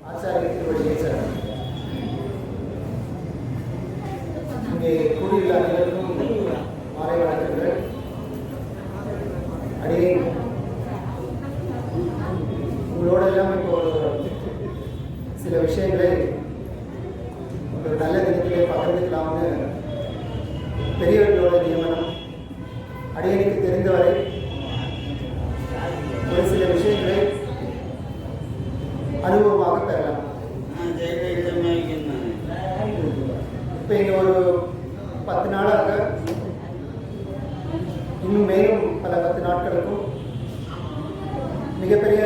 ஆச்சாரிய திருவடியை சரணம். இங்கே கூடியுள்ள அனைவருக்கும் மாலை வணக்கங்கள். அடியே உங்களோட எல்லாம் இப்போ சில விஷயங்களை ஒரு நல்ல தினத்திலே பகிர்ந்துக்கலாம்னு பெரியவர்களோட நியமனம். அடியனுக்கு தெரிந்தவரை ஒரு சில விஷயங்களை அனுபவமாக பெறலாம். இப்போ இங்கே ஒரு 10 நாளாக, இன்னும் மேலும் பல 10 நாட்களுக்கும் மிகப்பெரிய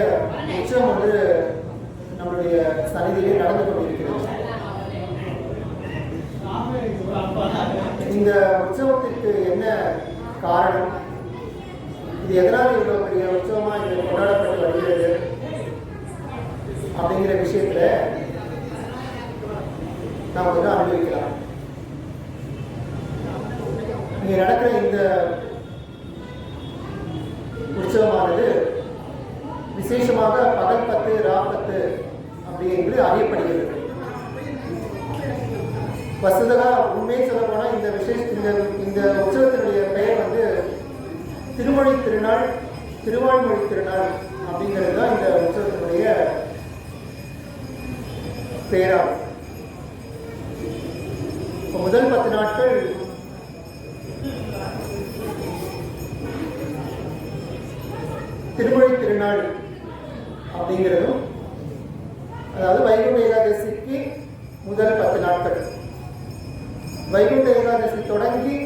உற்சவம் வந்து நம்மளுடைய சன்னிதியிலே நடந்து கொண்டிருக்கிறது. இந்த உற்சவத்திற்கு என்ன காரணம், இது எதனால் இவ்வளவு பெரிய உற்சவமாக இது கொண்டாடப்பட்டு வருகிறது அப்படிங்கிற விஷயத்துல நாம் கொஞ்சம் அனுபவிக்கலாம். இங்கே நடக்கிற இந்த உற்சவமானது விசேஷமாக பகல் 10 ராப்பத்து அப்படி என்று அறியப்படுகிறது. வசதா உண்மையை சொல்ல போனால் இந்த உற்சவத்தினுடைய பெயர் வந்து திருமொழி திருநாள், திருவாய்மொழி திருநாள் அப்படிங்கிறது தான் இந்த உற்சவத்தினுடைய பெயராகும். இப்போ முதல் 10 நாட்கள் திருமொழி திருநாள் அப்படிங்கிறதும், அதாவது வைகுண்ட ஏகாதசிக்கு முதல் 10 நாட்கள், வைகுண்ட ஏகாதசி தொடங்கி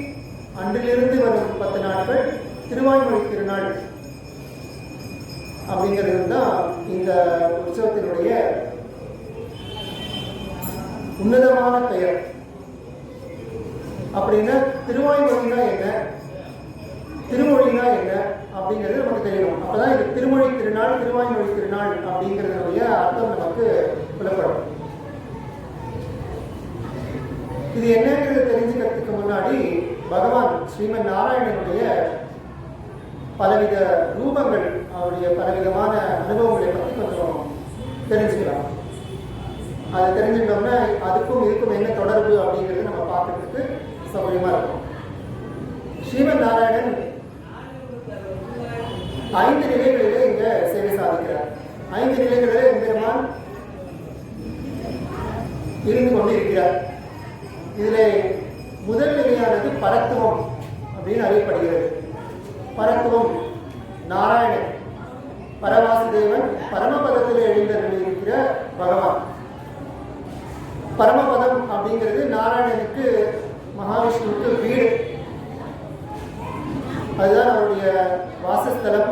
அன்றிலிருந்து வரும் 10 நாட்கள் திருவாய்மொழி திருநாள் அப்படிங்கிறது தான் இந்த உற்சவத்தினுடைய உன்னதமான பெயர். அப்படின்னா திருவாய்மொழினா என்ன, திருமொழினா என்ன அப்படிங்கிறது நமக்கு தெரியணும். அப்பதான் இது திருமொழி திருநாள், திருவாய்மொழி திருநாள் அப்படிங்கிறதுடைய அர்த்தம் நமக்கு புலப்படும். இது என்னங்கிறது தெரிஞ்சுக்கிறதுக்கு முன்னாடி பகவான் ஸ்ரீமன் நாராயணனுடைய பலவித ரூபங்கள், அவருடைய பலவிதமான அனுபவங்களை பற்றி கொஞ்சம் தெரிஞ்சுக்கலாம். அதை தெரிஞ்சுக்கிட்டோம்னா அதுக்கும் இதுக்கும் என்ன தொடர்பு அப்படிங்கிறது நம்ம பார்க்கறதுக்கு சௌகரியமா இருக்கும். ஸ்ரீமன் நாராயணன் 5 நிலைகளிலே இங்க சேவை சாதிக்கிறார். 5 நிலைகளிலே எம்பெருமான் இருந்து கொண்டிருக்கிறார். இதிலே முதல் நிலையானது பரத்துவம் அப்படின்னு அறியப்படுகிறது. பரத்துவம் நாராயணன், பரவாசுதேவன் பரமபதத்தில் எழுந்திருக்கிற பகவான். பரமபதம் அப்படிங்கிறது நாராயணனுக்கு, மகாவிஷ்ணுவுக்கு வீடு, அதுதான் அவருடைய வாசஸ்தலம்.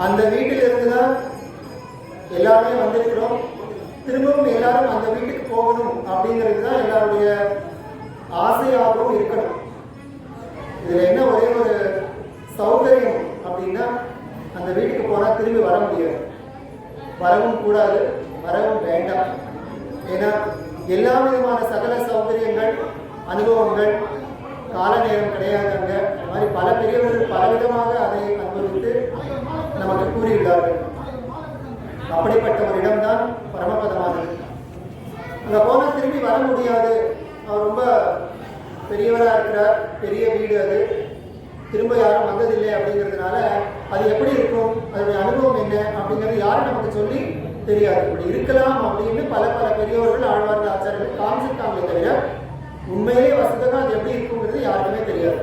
அந்த வீட்டிலிருந்து தான் எல்லாருமே வந்திருக்கிறோம். திரும்பவும் எல்லாரும் அந்த வீட்டுக்கு போகணும் அப்படிங்கிறது தான் எல்லாருடைய ஆசையாகவும் இருக்கணும். இதில் என்ன ஒரே ஒரு சௌகரியம் அப்படின்னா, அந்த வீட்டுக்கு போனால் திரும்பி வர முடியாது, வரவும் கூடாது, வரவும் வேண்டாம். ஏன்னா எல்லா விதமான சகல சௌகரியங்கள், அனுபவங்கள், கால நேரம் கிடையாதுங்க. இந்த மாதிரி பல பெரியவர்கள் பலவிதமாக அதை அனுபவித்து நமக்கு கூறியுள்ளார்கள். அப்படிப்பட்ட ஒரு இடம்தான் பரமபதமானது. அங்கே போனால் திரும்பி வர முடியாது, அவர் ரொம்ப பெரியவராக இருக்கிறார், பெரிய வீடு, அது திரும்ப யாரும் வந்ததில்லை அப்படிங்கிறதுனால அது எப்படி இருக்கும், அதனுடைய அனுபவம் என்ன அப்படிங்கிறது யாரும் நமக்கு சொல்லி தெரியாது. இப்படி இருக்கலாம் அப்படின்னு பல பெரியவர்கள், ஆழ்வார்கள், ஆச்சாரியர்கள் காமிச்சிருக்காங்களே தவிர உண்மையிலே வசதமாக அது எப்படி இருக்குங்கிறது யாருக்குமே தெரியாது.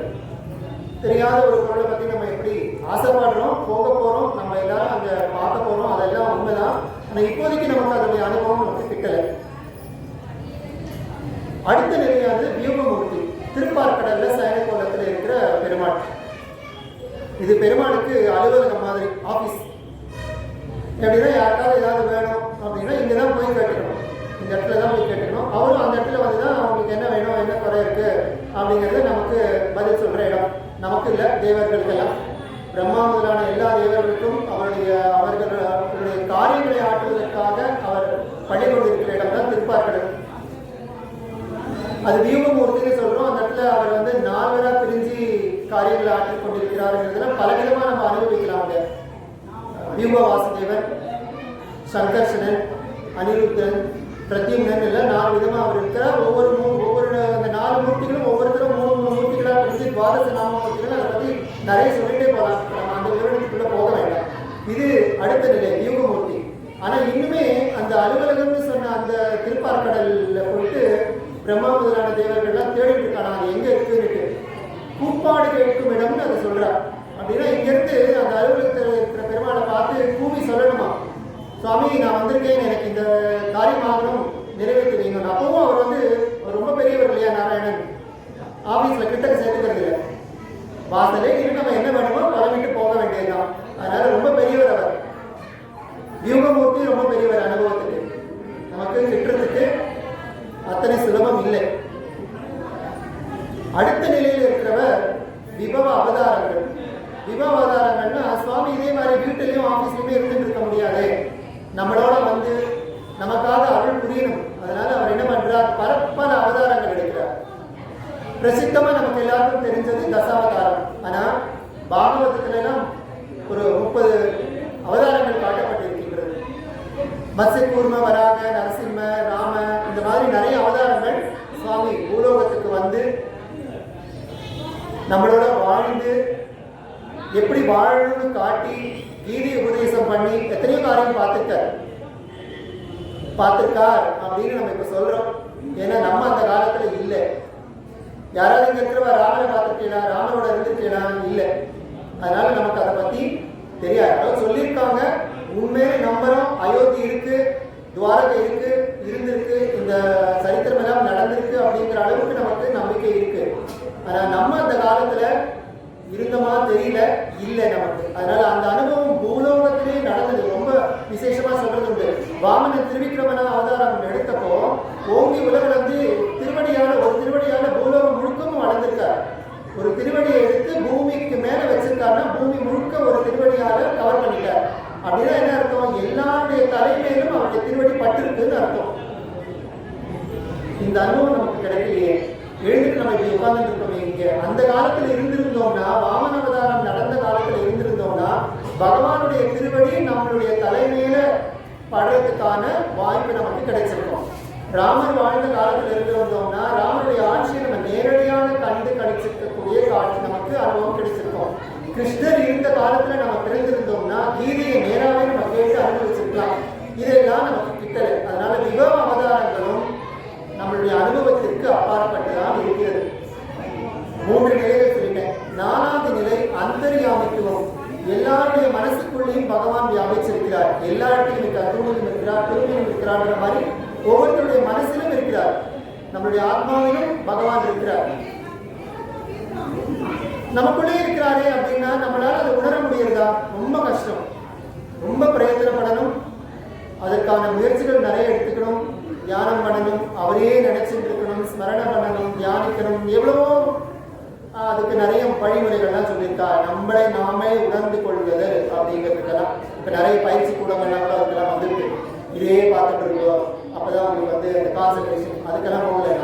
தெரியாத ஒரு பொருளை பற்றி நம்ம எப்படி ஆசைப்படுறோம், போக போகிறோம், நம்ம எல்லாரும் அங்கே பார்க்க போகிறோம், அதெல்லாம் உண்மைதான். ஆனால் இப்போதைக்கு நமக்கு அதனுடைய அனுபவம் நமக்கு கிட்டலை. அடுத்த நிலையானது வியூகமூர்த்தி, திருப்பார்கடல்ல சயன கோலத்தில் இருக்கிற பெருமாள். இது பெருமாளுக்கு அலுவலகம் மாதிரி, ஆஃபீஸ். எப்படின்னா யாருக்காவது ஏதாவது வேணும் அப்படின்னா இங்கே தான் போய் கேட்டுக்கணும், இந்த இடத்துல தான் போய் கேட்டுக்கணும். அவரும் அந்த இடத்துல வந்து தான் அவங்களுக்கு என்ன வேணும், என்ன குறை இருக்கு அப்படிங்கிறது நமக்கு பதில் சொல்கிற இடம். நமக்கு இல்லை, தேவர்களுக்கெல்லாம். பிரம்மா முதலான எல்லா தேவர்களுக்கும் அவர்களுடைய காரியங்களை ஆற்றுவதற்காக அவர் பள்ளி கொண்டிருக்கிற இடம் தான் திருப்பார்கடல். அது வியூகமூர்த்தின்னு சொல்கிறோம். அந்த இடத்துல அவர் வந்து 4 பிரிஞ்சு காரியங்களை ஆற்றிக் கொண்டிருக்கிறாருங்கிறதுல பலவிதமாக நம்ம அனுபவிக்கலாம். வியூக வாசுதேவன், சங்கர்ஷனன், அனிருத்தன், பிரத்யும்னன் எல்லாம் 4 விதமாக அவர் இருக்கிறார். ஒவ்வொரு அந்த 4 மூர்த்திகளும் ஒவ்வொருத்தரும் 3 மூர்த்திகளாக பிரிஞ்சு துவாதச நாம மூர்த்திகள். அதை பற்றி நிறைய சொல்லிட்டே போகலாம். நம்ம அந்த விவரத்துக்குள்ளே போக வேண்டாம். இது அடுத்த நிலை வியூகமூர்த்தி. ஆனால் இன்னுமே அந்த அலுவலகம்னு சொன்ன அந்த திருப்பார்கடலில் போயிட்டு பிரம்மா முதலான தேவர்கள்லாம் தேடிட்டு இருக்காங்க அது எங்கே இருக்குன்னு. கூப்பாடு கேட்கும் இடம்னு அதை சொல்கிறார். அப்படின்னா இங்கேருந்து அந்த அலுவலகத்தில் இருக்கிற பெருமாளை பார்த்து கூவி சொல்லணுமா, சுவாமி நான் வந்திருக்கேன், எனக்கு இந்த காரியமாகணும், நிறைவேற்றி வைங்கணும். அப்பவும் அவர் ரொம்ப பெரியவர் இல்லையா நாராயணன், ஆஃபீஸில் கிட்டக்க சேர்த்துக்கிறது இல்லை. வாசலே இருந்து நம்ம என்ன வேணுமோ பழமிட்டு போக வேண்டியதுதான். அதனால ரொம்ப பெரியவர் அவர். வியூகமூர்த்தி ரொம்ப பெரியவர். அனுபவத்துக்கு நமக்கு கிட்டுறதுக்கு அத்தனை சுலபம் இல்லை. அடுத்த நிலையில் இருக்கிறவர் விபவ அவதாரங்கள். விபவ அவதாரங்கள்னா சுவாமி இதே மாதிரி வீட்டிலையும் ஆஃபீஸ்லையுமே இருந்துட்டு இருக்க முடியாது, நம்மளோட நமக்காக அருள் புரியணும். அதனால அவர் என்ன பண்றார், பல அவதாரங்கள் எடுக்கிறார். பிரசித்தமா நமக்கு எல்லாருக்கும் தெரிஞ்சது தசாவதாரம். ஆனா பாகவதத்துல எல்லாம் ஒரு 30 அவதாரங்கள் காட்டப்பட்டிருக்கின்றது. மத்ஸ்ய கூர்ம, வராக, நரசிம்ம, ராம, இந்த மாதிரி நிறைய அவதாரங்கள் சுவாமி பூலோகத்துக்கு வந்து நம்மளோட வாழ்ந்து எப்படி வாழணும்னு காட்டி கீதை உபதேசம் பண்ணி எத்தனையோ காரியம் பார்த்திருக்கார் அப்படின்னு நம்ம இப்ப சொல்றோம். ஏன்னா நம்ம அந்த காலத்துல இல்லை. யாராவது இங்க இருக்கிறவா ராமனை பார்த்துருக்கலாம், ராமனோட இருந்துருக்கலாம் இல்லை. அதனால நமக்கு அதை பத்தி தெரியாது. சொல்லியிருக்காங்க, உண்மையிலே நம்புறோம். அயோத்தி இருக்கு, துவாரகை இருக்கு, இருந்திருக்கு, இந்த சரித்திரம் எல்லாம் நடந்திருக்கு அப்படிங்கிற அளவுக்கு நமக்கு நம்பிக்கை இருக்கு. ஆனா நம்ம அந்த காலத்துல இருந்தமா தெரியல, இல்லை நமக்கு. அதனால அந்த அனுபவம் பூலோகத்திலே நடந்தது. ரொம்ப விசேஷமா சொல்றது உண்டு. வாமன திருவிக்கிரமன அவதாரம் எடுத்தப்போ ஓங்கி உலகளந்து ஒரு திருவடியால பூலோகம் முழுக்கவும் வளர்ந்திருக்கார். ஒரு திருவடியை எடுத்து பூமிக்கு மேல வச்சிருக்காருன்னா பூமி முழுக்க ஒரு திருவடியால கவர் பண்ணிட்டார். அப்படின்னா என்ன அர்த்தம், எல்லாருடைய தலைமையிலும் அவருடைய திருவடி பட்டிருக்குன்னு அர்த்தம். இந்த அனுபவம் நமக்கு கிடைக்கலையே. எழுந்துட்டு நம்ம இப்படி உட்கார்ந்துட்டு இருக்கோமே. இங்க அந்த காலத்துல இருந்திருந்தோம்னா, வாமன அவதாரம் நடந்த காலத்துல இருந்திருந்தோம்னா பகவானுடைய திருவடி நம்மளுடைய தலைமையில படுறதுக்கான வாய்ப்பு நமக்கு கிடைச்சிருக்கும். ராமர் வாழ்ந்த காலத்துல இருந்திருந்தோம்னா ராமனுடைய ஆட்சியை நம்ம நேரடியாக கணிச்சிருக்கக்கூடிய காட்சி நமக்கு அனுபவம் கிடைச்சிருக்கும். கிருஷ்ணர் இருந்த காலத்துல நம்ம பிறந்திருந்தோம்னா கீதையை நேராகவே நம்ம கேட்டு அனுபவிச்சிருக்கலாம். இதெல்லாம் நமக்கு கிட்டல. அதனால விபவ அவதாரங்களும் நம்மளுடைய அனுபவத்திற்கு அப்பாற்பட்டுதான் இருக்கிறது. 3 நிலைகள் சொல்லிட்டேன். 4வது நிலை அந்தர்யாமித்துவம். எல்லாருடைய மனசுக்குள்ளேயும் பகவான் வியாபிச்சிருக்கிறார். எல்லா இடத்திலும் இருக்கிறார். தூணிலும் இருக்கிறார், திரும்பிலும் இருக்கிறார் மாதிரி ஒவ்வொருத்தருடைய மனசிலும் இருக்கிறார். நம்மளுடைய ஆத்மாவிலும் பகவான் இருக்கிறார். நமக்குள்ளே இருக்கிறாரே அப்படின்னா நம்மளால அதை உணர முடியறதா? ரொம்ப கஷ்டம். ரொம்ப பிரயத்தனப்படணும். அதற்கான முயற்சிகள் நிறைய எடுத்துக்கணும். தியானம் பண்ணணும், அவரையே நினைச்சுட்டு இருக்கணும், ஸ்மரணம் பண்ணணும், தியானிக்கணும். எவ்வளவோ அதுக்கு நிறைய வழிமுறைகள்லாம் சொல்லியிருக்கா. நம்மளை நாமே உணர்ந்து கொள்வது அப்படிங்கிறதுக்கெல்லாம் இப்போ நிறைய பயிற்சி கூடங்கள்லாம் கூட அதுக்கெல்லாம் வந்துருக்கு. இதே பார்த்துட்டு இருக்கோம், அப்போதான் உங்களுக்கு அந்த கான்சன்ட்ரேஷன் அதுக்கெல்லாம் போகல.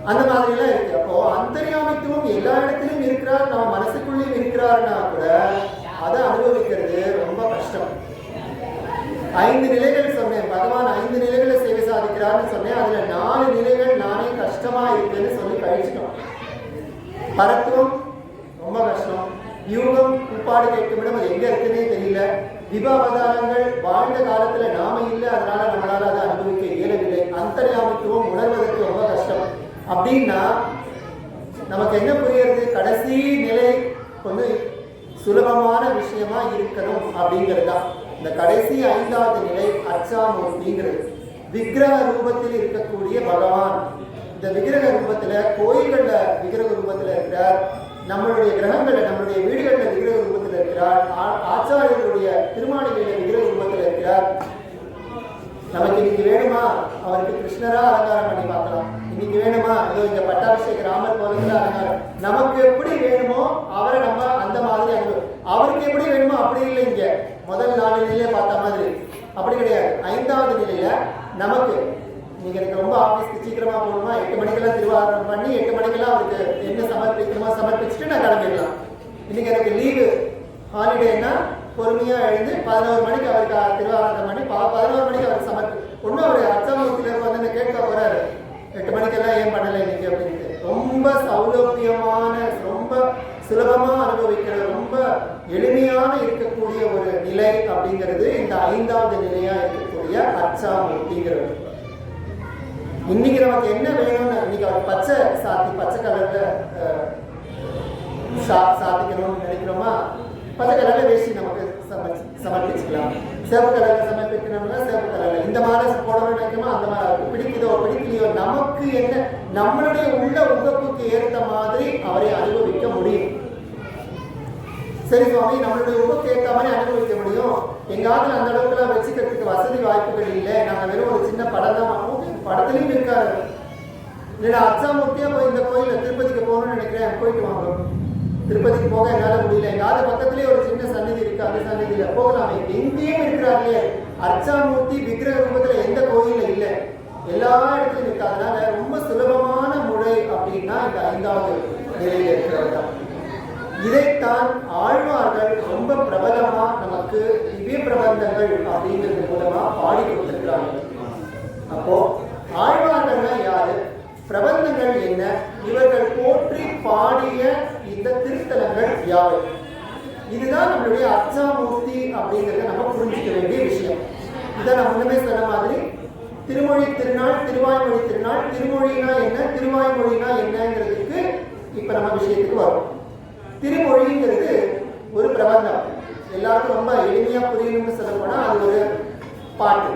அந்த மாதிரிலாம் இருக்கு. அப்போ அந்தர்யாமித்துவம் எல்லா இடத்துலையும் இருக்கிறார், நம்ம மனசுக்குள்ளேயும் இருக்கிறாருன்னா கூட அதை அனுபவிக்கிறது ரொம்ப கஷ்டம். 5 நிலைகள் சொன்னேன். பகவான் 5 நிலைகளை சேவை சாதிக்கிறார்னு சொன்னேன். அதுல 4 நிலைகள் நானே கஷ்டமா இருக்குன்னு சொல்லி கழிச்சிட்டோம். பரத்துவம் ரொம்ப கஷ்டம். யூகம் கூப்பாடு கேட்குமிடம் அது எங்க இருக்குன்னே தெரியல. விப அவதாரங்கள் வாழ்ந்த காலத்துல நாம இல்லை, அதனால நம்மளால அதை அனுபவிக்க இயலவில்லை. அந்தர்யாமித்துவம் உணர்வதற்கு ரொம்ப கஷ்டம். அப்படின்னா நமக்கு என்ன புரியுறது, கடைசி நிலை கொஞ்சம் சுலபமான விஷயமா இருக்கணும் அப்படிங்கிறது தான். இந்த கடைசி 5வது நிலை அர்ச்சாமூர்த்திங்கிறது. விக்கிரக ரூபத்தில் இருக்கக்கூடிய பகவான். இந்த விக்கிரக ரூபத்துல கோயில்கள்ல விக்கிரக ரூபத்துல இருக்கிறார். நம்மளுடைய கிரகங்கள்ல நம்மளுடைய வீடுகள்ல விக்கிரக ரூபத்தில் இருக்கிறார். ஆச்சாரியர்களுடைய திருமாளிகையில விக்கிரக ரூபத்தில் இருக்கிறார். நமக்கு இன்னைக்கு வேணுமா அவருக்கு கிருஷ்ணரா அலங்காரம் பண்ணி பார்க்கலாம். இன்னைக்கு வேணுமா ஏதோ இங்க பட்டாபிஷேக ராமர் கோலத்துல அலங்காரம். நமக்கு எப்படி வேணுமோ அவரை நம்ம அந்த மாதிரி அனுபவம். அவருக்கு எப்படி வேணுமோ அப்படி இல்லை. இங்க முதல் 4 நிலையிலே பார்த்த மாதிரி அப்படி கிடையாது. 5வது நிலையில நமக்கு நீங்க எனக்கு ரொம்ப ஆஃபீஸ்க்கு சீக்கிரமா போகணுமா, 8 மணிக்கெல்லாம் திருவாரணம் பண்ணி 8 மணிக்கெல்லாம் அவருக்கு என்ன சமர்ப்பிக்கணுமோ சமர்ப்பிச்சுட்டு நான் கிளம்பிடலாம். இன்னைக்கு எனக்கு லீவு ஹாலிடேன்னா பொறுமையாக எழுந்து 11 மணிக்கு அவருக்கு திருவாராதனை பண்ணி 11 மணிக்கு அவருக்கு ஒன்றும் அவர் அர்ச்சாமூர்த்தியில் வந்து கேட்க போகிறாரு 8 மணிக்கெல்லாம் ஏன் பண்ணலை இன்னைக்கு அப்படின்ட்டு. ரொம்ப சௌலபியமான, ரொம்ப சுலபமாக அனுபவிக்கிற, ரொம்ப எளிமையான இருக்கக்கூடிய ஒரு நிலை அப்படிங்கிறது இந்த 5வது நிலையாக இருக்கக்கூடிய அர்ச்சாமூர்த்திங்கிறது. இன்னைக்கு நமக்கு என்ன வேணும்னு, இன்னைக்கு அவர் பச்சை கலர்ல சாத்திக்கணும்னு நினைக்கிறோமா, பச்சை கலர்ல வேஷ்டி நமக்கு சமர்ப்பிச்சுக்கலாம். சிவப்பு கலர்ல சமர்ப்பிக்கணும்னா சிவப்பு கலர்ல, இந்த மாதிரி போடணும்னு நினைக்கிறோமா அந்த மாதிரி, பிடிக்குதோ பிடிக்கலையோ நமக்கு என்ன, நம்மளுடைய உள்ள உகப்புக்கு ஏற்ற மாதிரி அவரை அனுபவிக்க முடியும். சரி சுவாமி, நம்மளுடைய உகப்புக்கு ஏற்ற மாதிரி அனுபவிக்க முடியும், எங்காவது அந்த அளவுக்குலாம் வச்சுக்கிறதுக்கு வசதி வாய்ப்புகள் இல்லை, நாங்கள் வெறும் ஒரு சின்ன படம் தான், படத்துலையும் இருக்காரு. இல்லைடா அர்ச்சாமூர்த்தியா போய் இந்த கோயிலில் திருப்பதிக்கு போகணும்னு நினைக்கிறேன், போயிட்டு வாங்க. திருப்பதிக்கு போக என்னால் முடியல, எங்காவது பக்கத்துலேயே ஒரு சின்ன சன்னிதி இருக்கு, அந்த சன்னிதியில் போகலாமே. எங்கேயும் இருக்கிறார்களே அர்ச்சாமூர்த்தி விக்கிரக ரூபத்தில் எந்த கோயிலில் இல்லை, எல்லா இடத்துலையும் இருக்கு. அதனால ரொம்ப சுலபமான முறை அப்படின்னா இந்த 5வது நிலையில் இருக்கிறது தான். இதைத்தான் ஆழ்வார்கள் ரொம்ப பிரபலமா நமக்கு திவ்ய பிரபந்தங்கள் அப்படிங்கிறது மூலமா பாடி கொடுத்திருக்கிறாங்க. அப்போ ஆழ்வார்கள்னா யாரு, பிரபந்தங்கள் என்ன, இவர்கள் போற்றி பாடிய இந்த திருத்தலங்கள் யாவை, இதுதான் நம்மளுடைய அர்ச்சாமூர்த்தி அப்படிங்கிறத நம்ம புரிஞ்சுக்க வேண்டிய விஷயம். இதை நான் முன்னமே சொன்ன மாதிரி திருமொழி திருநாள், திருவாய்மொழி திருநாள், திருமொழினா என்ன, திருவாய்மொழினா என்னங்கிறதுக்கு இப்ப நம்ம விஷயத்துக்கு வரும். திருமொழிங்கிறது ஒரு பிரபந்தம், எல்லாருக்கும் ரொம்ப எளிமையா புரியணும்னு சொல்ல போனா அது ஒரு பாட்டு,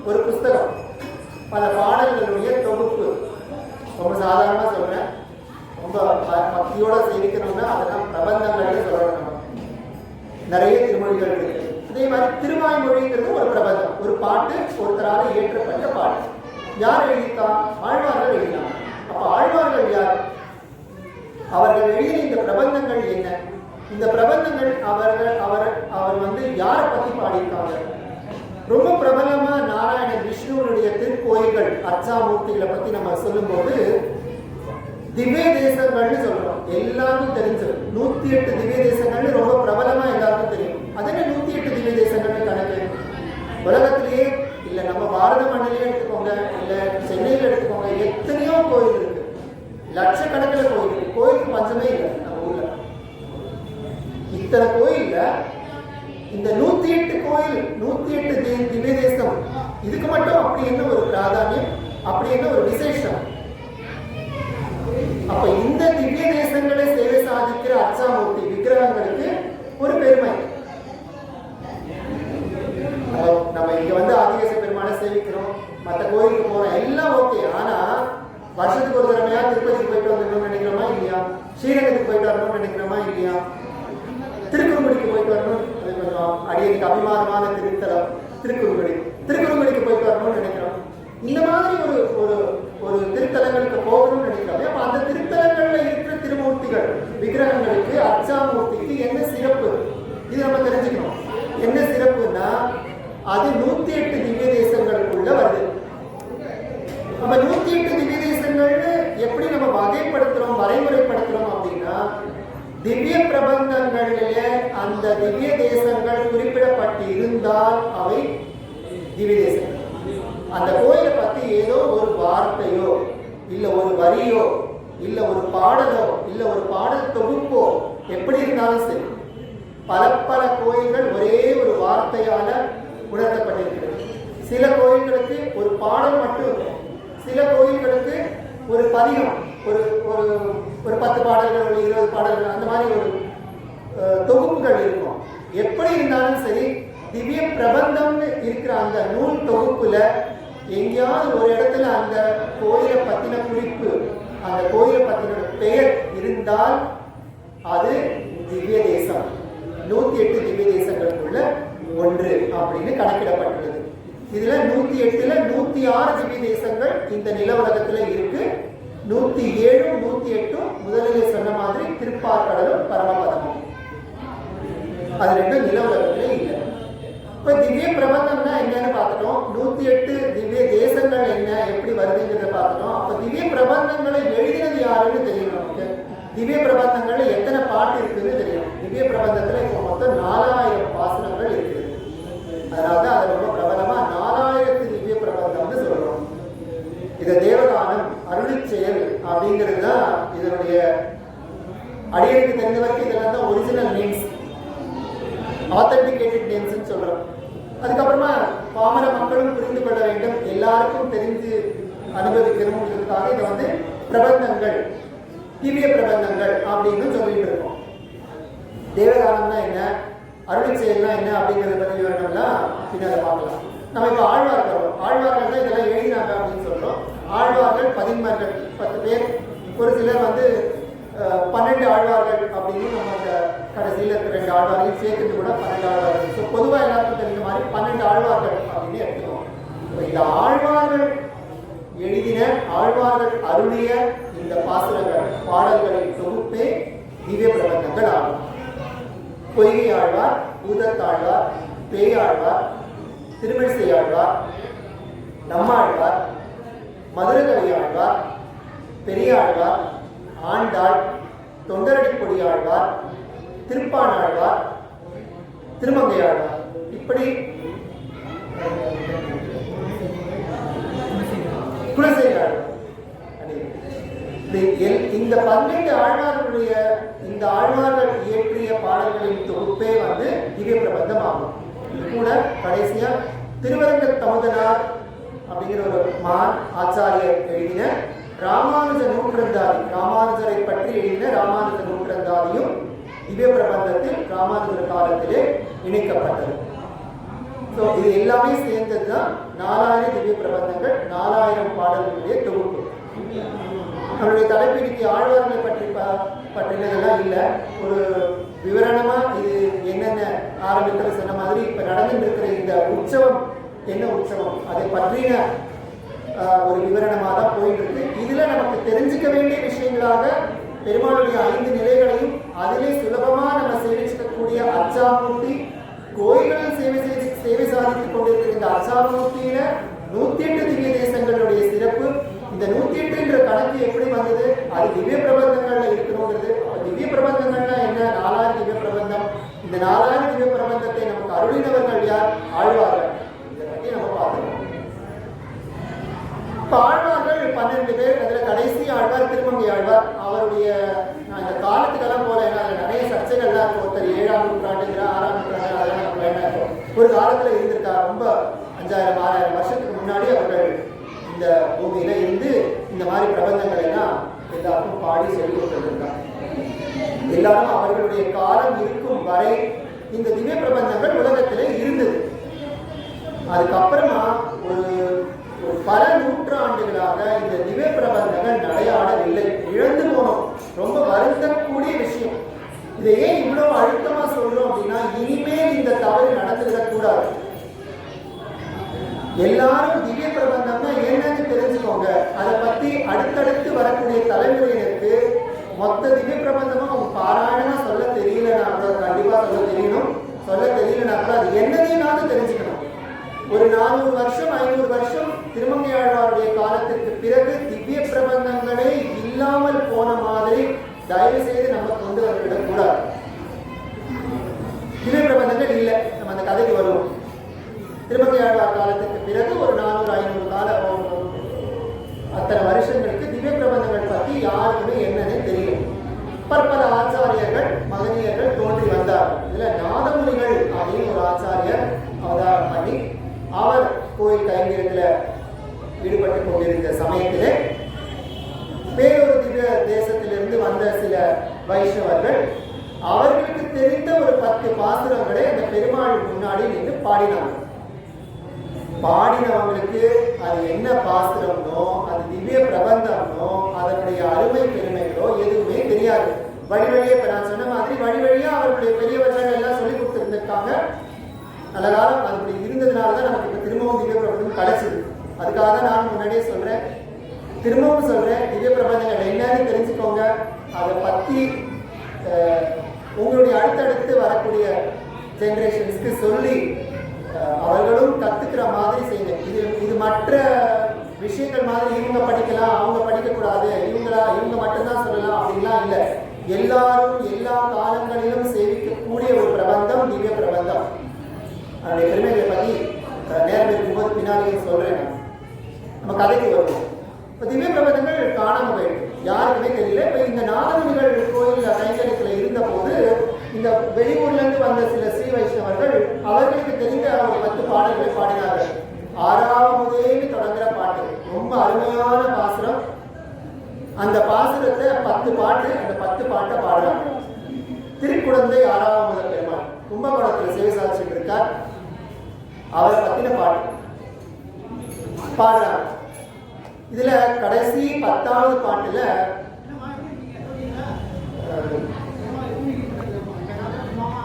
ஒரு புஸ்தகம், பல பாடல்களுடைய தொகுப்பு. ரொம்ப சாதாரணமா சொல்றேன், ரொம்ப பக்தியோட சேவிக்கணும்னா அதெல்லாம் பிரபந்தங்கள்னு சொல்லணும். நிறைய திருமொழிகள் இருக்கு. அதே மாதிரி திருவாய்மொழிங்கிறது ஒரு பிரபந்தம், ஒரு பாட்டு, ஒருத்தரால் இயற்றப்பட்ட பாட்டு. யார் எழுதித்தா? ஆழ்வார்கள் எழுதினாங்க. அப்ப ஆழ்வார்கள் யார்? அவர்கள் எழுதிய இந்த பிரபந்தங்கள் என்ன, இந்த பிரபந்தங்கள் அவர் வந்து யாரை பத்தி பாடியிருக்காங்க? ரொம்ப பிரபலமா நாராயண விஷ்ணுவனுடைய திருக்கோயில்கள் அர்ச்சாமூர்த்திகளை பத்தி நம்ம சொல்லும்போது திவ்ய தேசங்கள்னு சொல்றோம். எல்லாருக்கும் தெரிஞ்சு 108 திவ்ய தேசங்கள்னு ரொம்ப பிரபலமா எல்லாருக்கும் தெரியும். அது என்ன 108 திவ்ய தேசங்கள்னு கணக்கு? உலகத்திலேயே இல்ல நம்ம பாரத மண்ணிலே எடுத்துக்கோங்க, இல்ல சென்னையில எடுத்துக்கோங்க, எத்தனையோ கோயில் இருக்கு, லட்சக்கணக்கில் கோயில் இருக்கு. கோயிலுக்கு பஞ்சமே இல்லை நம்ம ஊர்ல. இத்தனை கோயில்ல இந்த 108 கோயில், 108 திவ்ய தேசம், இதுக்கு மட்டும் அப்படி என்ன ஒரு பிராதானியம், அப்படி என்ன ஒரு விசேஷம்? அப்ப இந்த திவ்ய தேசங்களை சேவை சாதிக்கிற அர்ச்சாமூர்த்தி விக்கிரகங்களுக்கு ஒரு பெருமை. நம்ம இங்க வந்து ஆதிகேச பெருமானை சேவிக்கிறோம், மற்ற கோயிலுக்கு போறோம், எல்லாம் ஓகே. ஆனா வருஷத்துக்கு ஒரு தடவையா திருப்பதிக்கு போயிட்டு வந்துடணும்னு நினைக்கிறோமா இல்லையா? ஸ்ரீரங்கத்துக்கு போயிட்டு வரணும்னு நினைக்கிறோமா இல்லையா? திருக்குறுங்குடிக்கு போயிட்டு வரணும், அது கொஞ்சம் அடியனுக்கு அபிமானமான திருத்தலம் திருக்குறுங்குடிக்கு போயிட்டு வரணும்னு நினைக்கிறோம். இந்த மாதிரி ஒரு திருத்தலங்களுக்கு போகணும்னு நினைக்கிறோம். அப்ப அந்த திருத்தலங்கள்ல இருக்கிற திருமூர்த்திகள் விக்கிரகங்களுக்கு அர்ச்சாமூர்த்திக்கு என்ன சிறப்பு, இது நம்ம தெரிஞ்சுக்கணும். என்ன சிறப்புன்னா அது 108 திவ்ய தேசங்களுக்குள்ள வருது. நம்ம 108 திவ்ய தேசங்கள்னு எப்படி நம்ம வகைப்படுத்துறோம், வரைமுறைப்படுத்துறோம் அப்படின்னா, திவ்ய பிரபந்தங்களிலே அந்த திவ்ய தேசங்கள் குறிப்பிடப்பட்டு இருந்தால் அவை திவ்ய தேசங்கள். அந்த கோயிலை பத்தி ஏதோ ஒரு வார்த்தையோ, இல்ல ஒரு வரியோ, இல்ல ஒரு பாடலோ, இல்ல ஒரு பாடல் தொகுப்போ, எப்படி இருந்தாலும் சரி, பல கோயில்கள் ஒரே ஒரு வார்த்தையால உணர்த்தப்பட்டிருக்கிறது. சில கோயில்களுக்கு ஒரு பாடல் மட்டும் இருக்கும், சில கோயில்களுக்கு ஒரு பதிகம், ஒரு 10 பாடல்கள், ஒரு 20 பாடல்கள், அந்த மாதிரி ஒரு தொகுப்புகள் இருக்கும். எப்படி இருந்தாலும் சரி, திவ்ய பிரபந்தம்னு இருக்கிற அந்த நூல் தொகுப்புல எங்கேயாவது ஒரு இடத்துல அந்த கோயிலை பத்தின குறிப்பு, அந்த கோயிலை பத்தின பெயர் இருந்தால் அது திவ்ய தேசம். 108 திவ்ய தேசங்களுக்குள்ள ஒன்று அப்படின்னு கணக்கிடப்பட்டுள்ளது. இதுல 108ல 106 திவ்ய தேசங்கள் இந்த நில உலகத்துல இருக்கு. 107 108 முதலில் சொன்ன மாதிரி திருப்பார்கடலும் பரமபதமும், அது ரெண்டும் நில உலகத்துல இல்லை. இப்ப திவ்ய பிரபந்தம்னா என்னன்னு பார்த்துட்டோம், 108 திவ்ய தேசங்கள் என்ன, எப்படி வருதுங்கிறத பார்த்துட்டோம். அப்ப திவ்ய பிரபந்தங்களை எழுதினது யாருன்னு தெரியும் நமக்கு. திவ்ய பிரபந்தங்கள்ல எத்தனை பாட்டு இருக்குன்னு தெரியும். திவ்ய பிரபந்தத்துல இப்போ மொத்தம் 4000 பாசுரம் பாமர மக்களும் புரிந்து கொள்ள வேண்டும், எல்லாருக்கும் தெரிஞ்சு அனுபவிக்கணும்ன்றதுக்காக இதை வந்து பிரபந்தங்கள், திவ்ய பிரபந்தங்கள் அப்படின்னு சொல்லிட்டு இருக்கோம். தேவகானம்னா என்ன, அருள் செயல்னா என்ன அப்படிங்கிறத பற்றி வேணும்னா பின்னாடி பார்க்கலாம். நம்ம இப்போ ஆழ்வார்கள் வரும், ஆழ்வார்கள் தான் இதெல்லாம் எழுதினாங்க அப்படின்னு சொல்றோம். ஆழ்வார்கள் 10 பேர், ஒரு சிலர் வந்து 12 ஆழ்வார்கள் அப்படின்னு நம்ம அந்த கடைசியில் இருக்கிற 2 ஆழ்வார்களையும் சேர்த்துட்டு கூட 12 ஆழ்வார்கள். ஸோ பொதுவாக எல்லாருக்கும் தெரிஞ்ச மாதிரி 12 ஆழ்வார்கள் அப்படின்னு எடுத்துக்கோம். இந்த ஆழ்வார்கள் எழுதின, ஆழ்வார்கள் அருளிய இந்த பாசுரங்கள், பாடல்களின் தொகுப்பே திவ்ய பிரபந்தங்கள் ஆகும். பொய்கை ஆழ்வார், பூதத்தாழ்வார், பேயாழ்வார், திருமிழிசை ஆழ்வார், நம்மாழ்வார், மதுரகவி ஆழ்வார், பெரியாழ்வார், ஆண்டாள், தொண்டரடிப்பொடி ஆழ்வார், திருப்பானாழ்வார், திருமங்கை ஆழ்வார், இப்படி குலசேகர ஆழ்வார். இந்த 12 ஆழ்வார்களுடைய, இந்த ஆழ்வார்கள் இயற்றிய பாடல்களின் தொகுப்பே வந்து திவ்ய பிரபந்தம் ஆகும். கூட கடைசியா திருவரங்க தமுதனார் அப்படிங்கிற ஒரு ஆச்சாரியர் எழுதின ராமானுஜ நூற்றந்தாதி, ராமானுஜரை பற்றி எழுதின ராமானுஜ நூற்றந்தாதியும் திவ்ய பிரபந்தத்தில் ராமானுஜர் காலத்திலே இணைக்கப்பட்டது. ஸோ இது எல்லாமே சேர்ந்தது தான் 4000 திவ்ய பிரபந்தங்கள், 4000 பாடல்களுடைய தொகுப்பு. நம்மளுடைய தலைப்பிடிக்கு ஆழ்வார்களை பற்றினதெல்லாம் இல்லை, ஒரு விவரணமா இது என்னென்ன ஆரம்பிக்கிறது சொன்ன மாதிரி இப்ப நடந்துட்டு இருக்கிற இந்த உற்சவம் என்ன உற்சவம் அதை பற்றின ஒரு விவரணமாக தான் போயிட்டு இருக்கு. இதுல நமக்கு தெரிஞ்சுக்க வேண்டிய விஷயங்களாக பெருமாளுடைய 5 நிலைகளையும் அதிலே சுலபமா நம்ம சேவிச்சுக்கக்கூடிய அர்ச்சாமூர்த்தி, கோயில்களில் சேவை சாதித்துக் கொண்டிருக்கிற இந்த அர்ச்சாமூர்த்தியில 108 திவ்ய தேசங்களுடைய சிறப்பு. இந்த 108 கணக்கு எப்படி வந்தது, அது திவ்ய பிரபந்தங்கள்ல இருக்கணுங்கிறது. திவ்ய பிரபந்தங்கள்னா என்ன, 4000 திவ்ய பிரபந்தம். இந்த 4000 திவ்ய பிரபந்தத்தை நமக்கு அருளினவர்கள் யார், ஆழ்வார்கள். இதை பற்றி நம்ம பார்க்கணும். இப்ப ஆழ்வார்கள் 12 பேர். அதுல கடைசி ஆழ்வார் திருமங்கை ஆழ்வார். அவருடைய நான் இந்த காலத்துக்கெல்லாம் போல, ஏன்னா அதுல நிறைய சர்ச்சைகள்லாம் இருக்கும். ஒருத்தர் 7ஆம் நூற்றாண்டு 6ஆம் நூற்றாண்டு அதெல்லாம் நம்ம வேண்டாம் இருக்கும். ஒரு காலத்துல இருந்திருக்கா, ரொம்ப 5000 6000 வருஷத்துக்கு முன்னாடி அவர்கள் இந்த பூமியில இருந்து இந்த மாதிரி பிரபந்தங்களை எல்லாம் எல்லாருக்கும் பாடி சொல்லி கொடுத்திருக்காங்க. எல்லாரும் அவர்களுடைய காலம் இருக்கும் வரை இந்த திவ்ய பிரபந்தங்கள் உலகத்திலே இருந்தது. அதுக்கப்புறமா ஒரு பல நூற்றாண்டுகளாக இந்த திவ்ய பிரபந்தங்கள் நடையாடவில்லை, இழந்து போனோம். ரொம்ப வருத்தக்கூடிய விஷயம். இதை ஏன் இவ்வளவு அழுத்தமா சொல்றோம் அப்படின்னா, இனிமேல் இந்த தவறு நடந்துவிடக் கூடாது. எல்லாரும் திவ்ய பிரபந்தம்னா என்னன்னு தெரிஞ்சுக்கோங்க. அதை பத்தி அடுத்தடுத்து வரக்கூடிய தலைமுறையினருக்கு மொத்த திவ்ய பிரபந்தமும் அவங்க பாராயணமா சொல்ல தெரியலனா கூட, கண்டிப்பா சொல்ல தெரியணும். சொல்ல தெரியலனா கூட அது என்னதையும் தெரிஞ்சுக்கணும். ஒரு 400 வருஷம் 500 வருஷம் திருமங்கையாழ்வாருடைய காலத்திற்கு பிறகு திவ்ய பிரபந்தங்களே இல்லாமல் போன மாதிரி தயவு செய்து நம்ம கொண்டு வந்துவிடக் கூடாது. திவ்ய பிரபந்தங்கள் இல்லை, நம்ம அந்த கதைக்கு வருவோம். திருமங்கையாழ்வார் காலத்துக்கு பிறகு ஒரு 400-500 கால அத்தனை வருஷங்களுக்கு திவ்ய பிரபந்தங்கள் பற்றி யாருக்குமே என்னன்னு தெரியும். பற்பல ஆச்சாரியர்கள் மகனியர்கள் தோன்றி வந்தார். இதுல நாதமுனிகள் அப்படின்னு ஒரு ஆச்சாரியர் அவதாரம் பண்ணி அவர் கோயில் கைங்கரியத்தில் ஈடுபட்டு கொண்டிருந்த சமயத்திலே வேறொரு திவ்ய தேசத்திலிருந்து வந்த சில வைஷ்ணவர்கள் அவர்களுக்கு தெரிந்த ஒரு 10 பாசுரங்களை அந்த பெருமாள் முன்னாடி நின்று பாடினாங்க. பாடினவங்களுக்கு அது என்ன பாசுரம்னோ, அது திவ்ய பிரபந்தம்னோ, அதனுடைய அருமை பெருமைகளோ எதுவுமே தெரியாது. வழி வழியே இப்ப நான் சொன்ன மாதிரி வழி வழியா அவர்களுடைய பெரியவர்கள் எல்லாம் சொல்லி கொடுத்துருந்துருக்காங்க. நல்ல காலம் அப்படி இருந்ததுனாலதான் நமக்கு இப்ப திரும்பவும் திவ்ய பிரபந்தம் கிடைச்சது. அதுக்காக தான் நான் முன்னாடியே சொல்றேன், திரும்பவும் சொல்றேன், திவ்ய பிரபந்தங்கள் என்னன்னு தெரிஞ்சுக்கோங்க. அதை பத்தி உங்களுடைய அடுத்தடுத்து வரக்கூடிய ஜெனரேஷன்ஸ்க்கு சொல்லி அவர்களும் கத்துக்கிற மாதிரி செய்யுங்க. இது மற்ற விஷயங்கள் மாதிரி இவங்க படிக்கலாம் அவங்க படிக்கக்கூடாது, இவங்க மட்டும்தான் சொல்லலாம் அப்படின்லாம் இல்லை. எல்லாரும் எல்லா காலங்களிலும் சேவிக்கக்கூடிய ஒரு பிரபந்தம் திவ்ய பிரபந்தம். அதனுடைய பெருமைகளை பற்றி நேரம் இருக்கும்போது பின்னாலேயே சொல்றேன். நம்ம கதைக்கு வருவோம். இப்போ திவ்ய பிரபந்தங்கள் காணாம போயிடுது, யாருக்குமே தெரியல. இப்போ இந்த நாதமுனிகள் கோயில் கைங்கரியத்தில் இருந்த போது இந்த வெளியூர்லேருந்து வந்த சில ஸ்ரீ வைஷ்ணவர்கள் அவர்களுக்கு தெரிந்த ஒரு 10 பாடல்களை பாடினார்கள். ஆறாவதேன்னு தொடங்குற பாட்டு ரொம்ப அருமையான பாசுரம். அந்த பாசுரத்தை 10 பாட்டு, அந்த 10 பாட்டை பாடுறாங்க. திருக்குழந்தை ஆறாவது பெருமாள் கும்பகோணத்தில் சேவை சாட்சிட்டு இருக்கார். அவரை பத்தின பாட்டு பாடுறாங்க. இதுல கடைசி 10வது பாட்டுல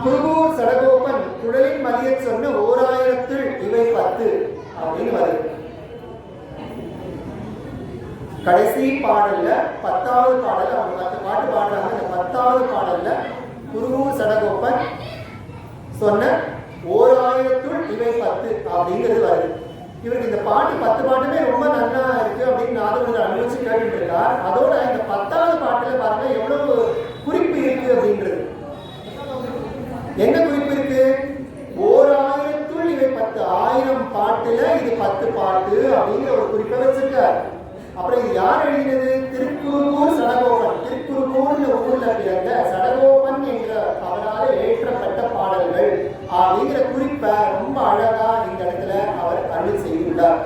குருகூர் சடகோபன் குழலின் மதிய சொன்ன 1000 இவை 10 அப்படின்னு வருது. கடைசி பாடல்ல 10வது பாடல் அவங்க 10 பாட்டு பாடுறாங்க. அந்த 10வது பாடல்ல குருகூர் சடகோபன் சொன்ன 1000 இவை 10 அப்படிங்கிறது வருது. இவருக்கு இந்த பாட்டு 10 பாட்டுமே ரொம்ப நல்லா இருக்கு அப்படின்னு நாதமுனிகள் அனுபவிச்சு கேட்டுட்டு இருக்கார். அதோட இந்த 10வது பாட்டுல பாருங்க எவ்வளவு குறிப்பு இருக்கு அப்படின்றது. என்ன குறிப்பு இருக்கு? 1000 இவை 10, 1000 பாட்டுல இது 10 பாட்டு அப்படிங்கிற ஒரு குறிப்பை வச்சிருக்கார். அப்புறம் இது யார் எழுதினது? திருக்குறுகூர் சடகோபன். திருக்குறுகூர்னு ஊர்ல பிறந்த சடகோபன் என்ற அவரால் ஏற்றப்பட்ட பாடல்கள் அப்படிங்கிற குறிப்பை ரொம்ப அழகா இந்த இடத்துல அவர் அருள் செய்துள்ளார்.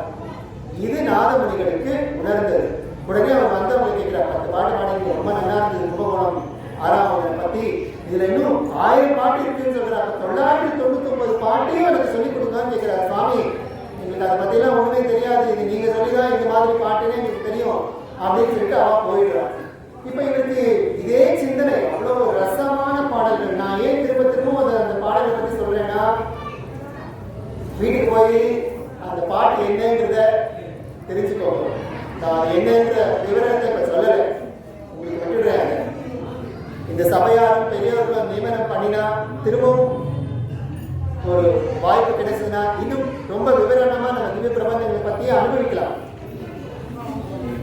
இது நாதமுனிகளுக்கு உணர்ந்தது. உடனே அவர் வந்தவங்க கேட்கிறார், 10 பாட்டு பாடுங்க, ரொம்ப நல்லா இருந்தது கும்பகோணம் 6ஆவது பத்தி, இதுல இன்னும் 1000 பாட்டு இருக்குன்னு சொல்றாரு. 999 பாட்டையும் எனக்கு சொல்லிக் கொடுக்கான்னு கேட்கிறார். சுவாமி, எங்களுக்கு அதை பத்திலாம் ஒண்ணுமே தெரியாது, இது நீங்க சொல்லிதான் இந்த மாதிரி பாட்டுன்னு எங்களுக்கு தெரியும் அப்படின்னு சொல்லிட்டு அவ போயிடுறார். இப்ப இவருக்கு இதே சிந்தனை, அவ்வளவு ரசமான பாடல்கள். நான் ஏன் திரும்ப திரும்ப அந்த பாடலை பத்தி சொல்றேன்னா, வீட்டுக்கு போய் அந்த பாட்டு என்னங்கிறத தெரிஞ்சுக்கோங்க. நான் என்னங்கிற விவரத்தை இப்ப சொல்லலை, உங்களுக்கு விட்டுடுறேன். இந்த சபையாரும் பெரியவர்களும் நியமனம் பண்ணினா திரும்பவும் ஒரு வாய்ப்பு கிடைச்சதுன்னா இன்னும் ரொம்ப விவரணமா நம்ம திவ்ய பிரபந்தங்களை பத்தி அனுபவிக்கலாம்.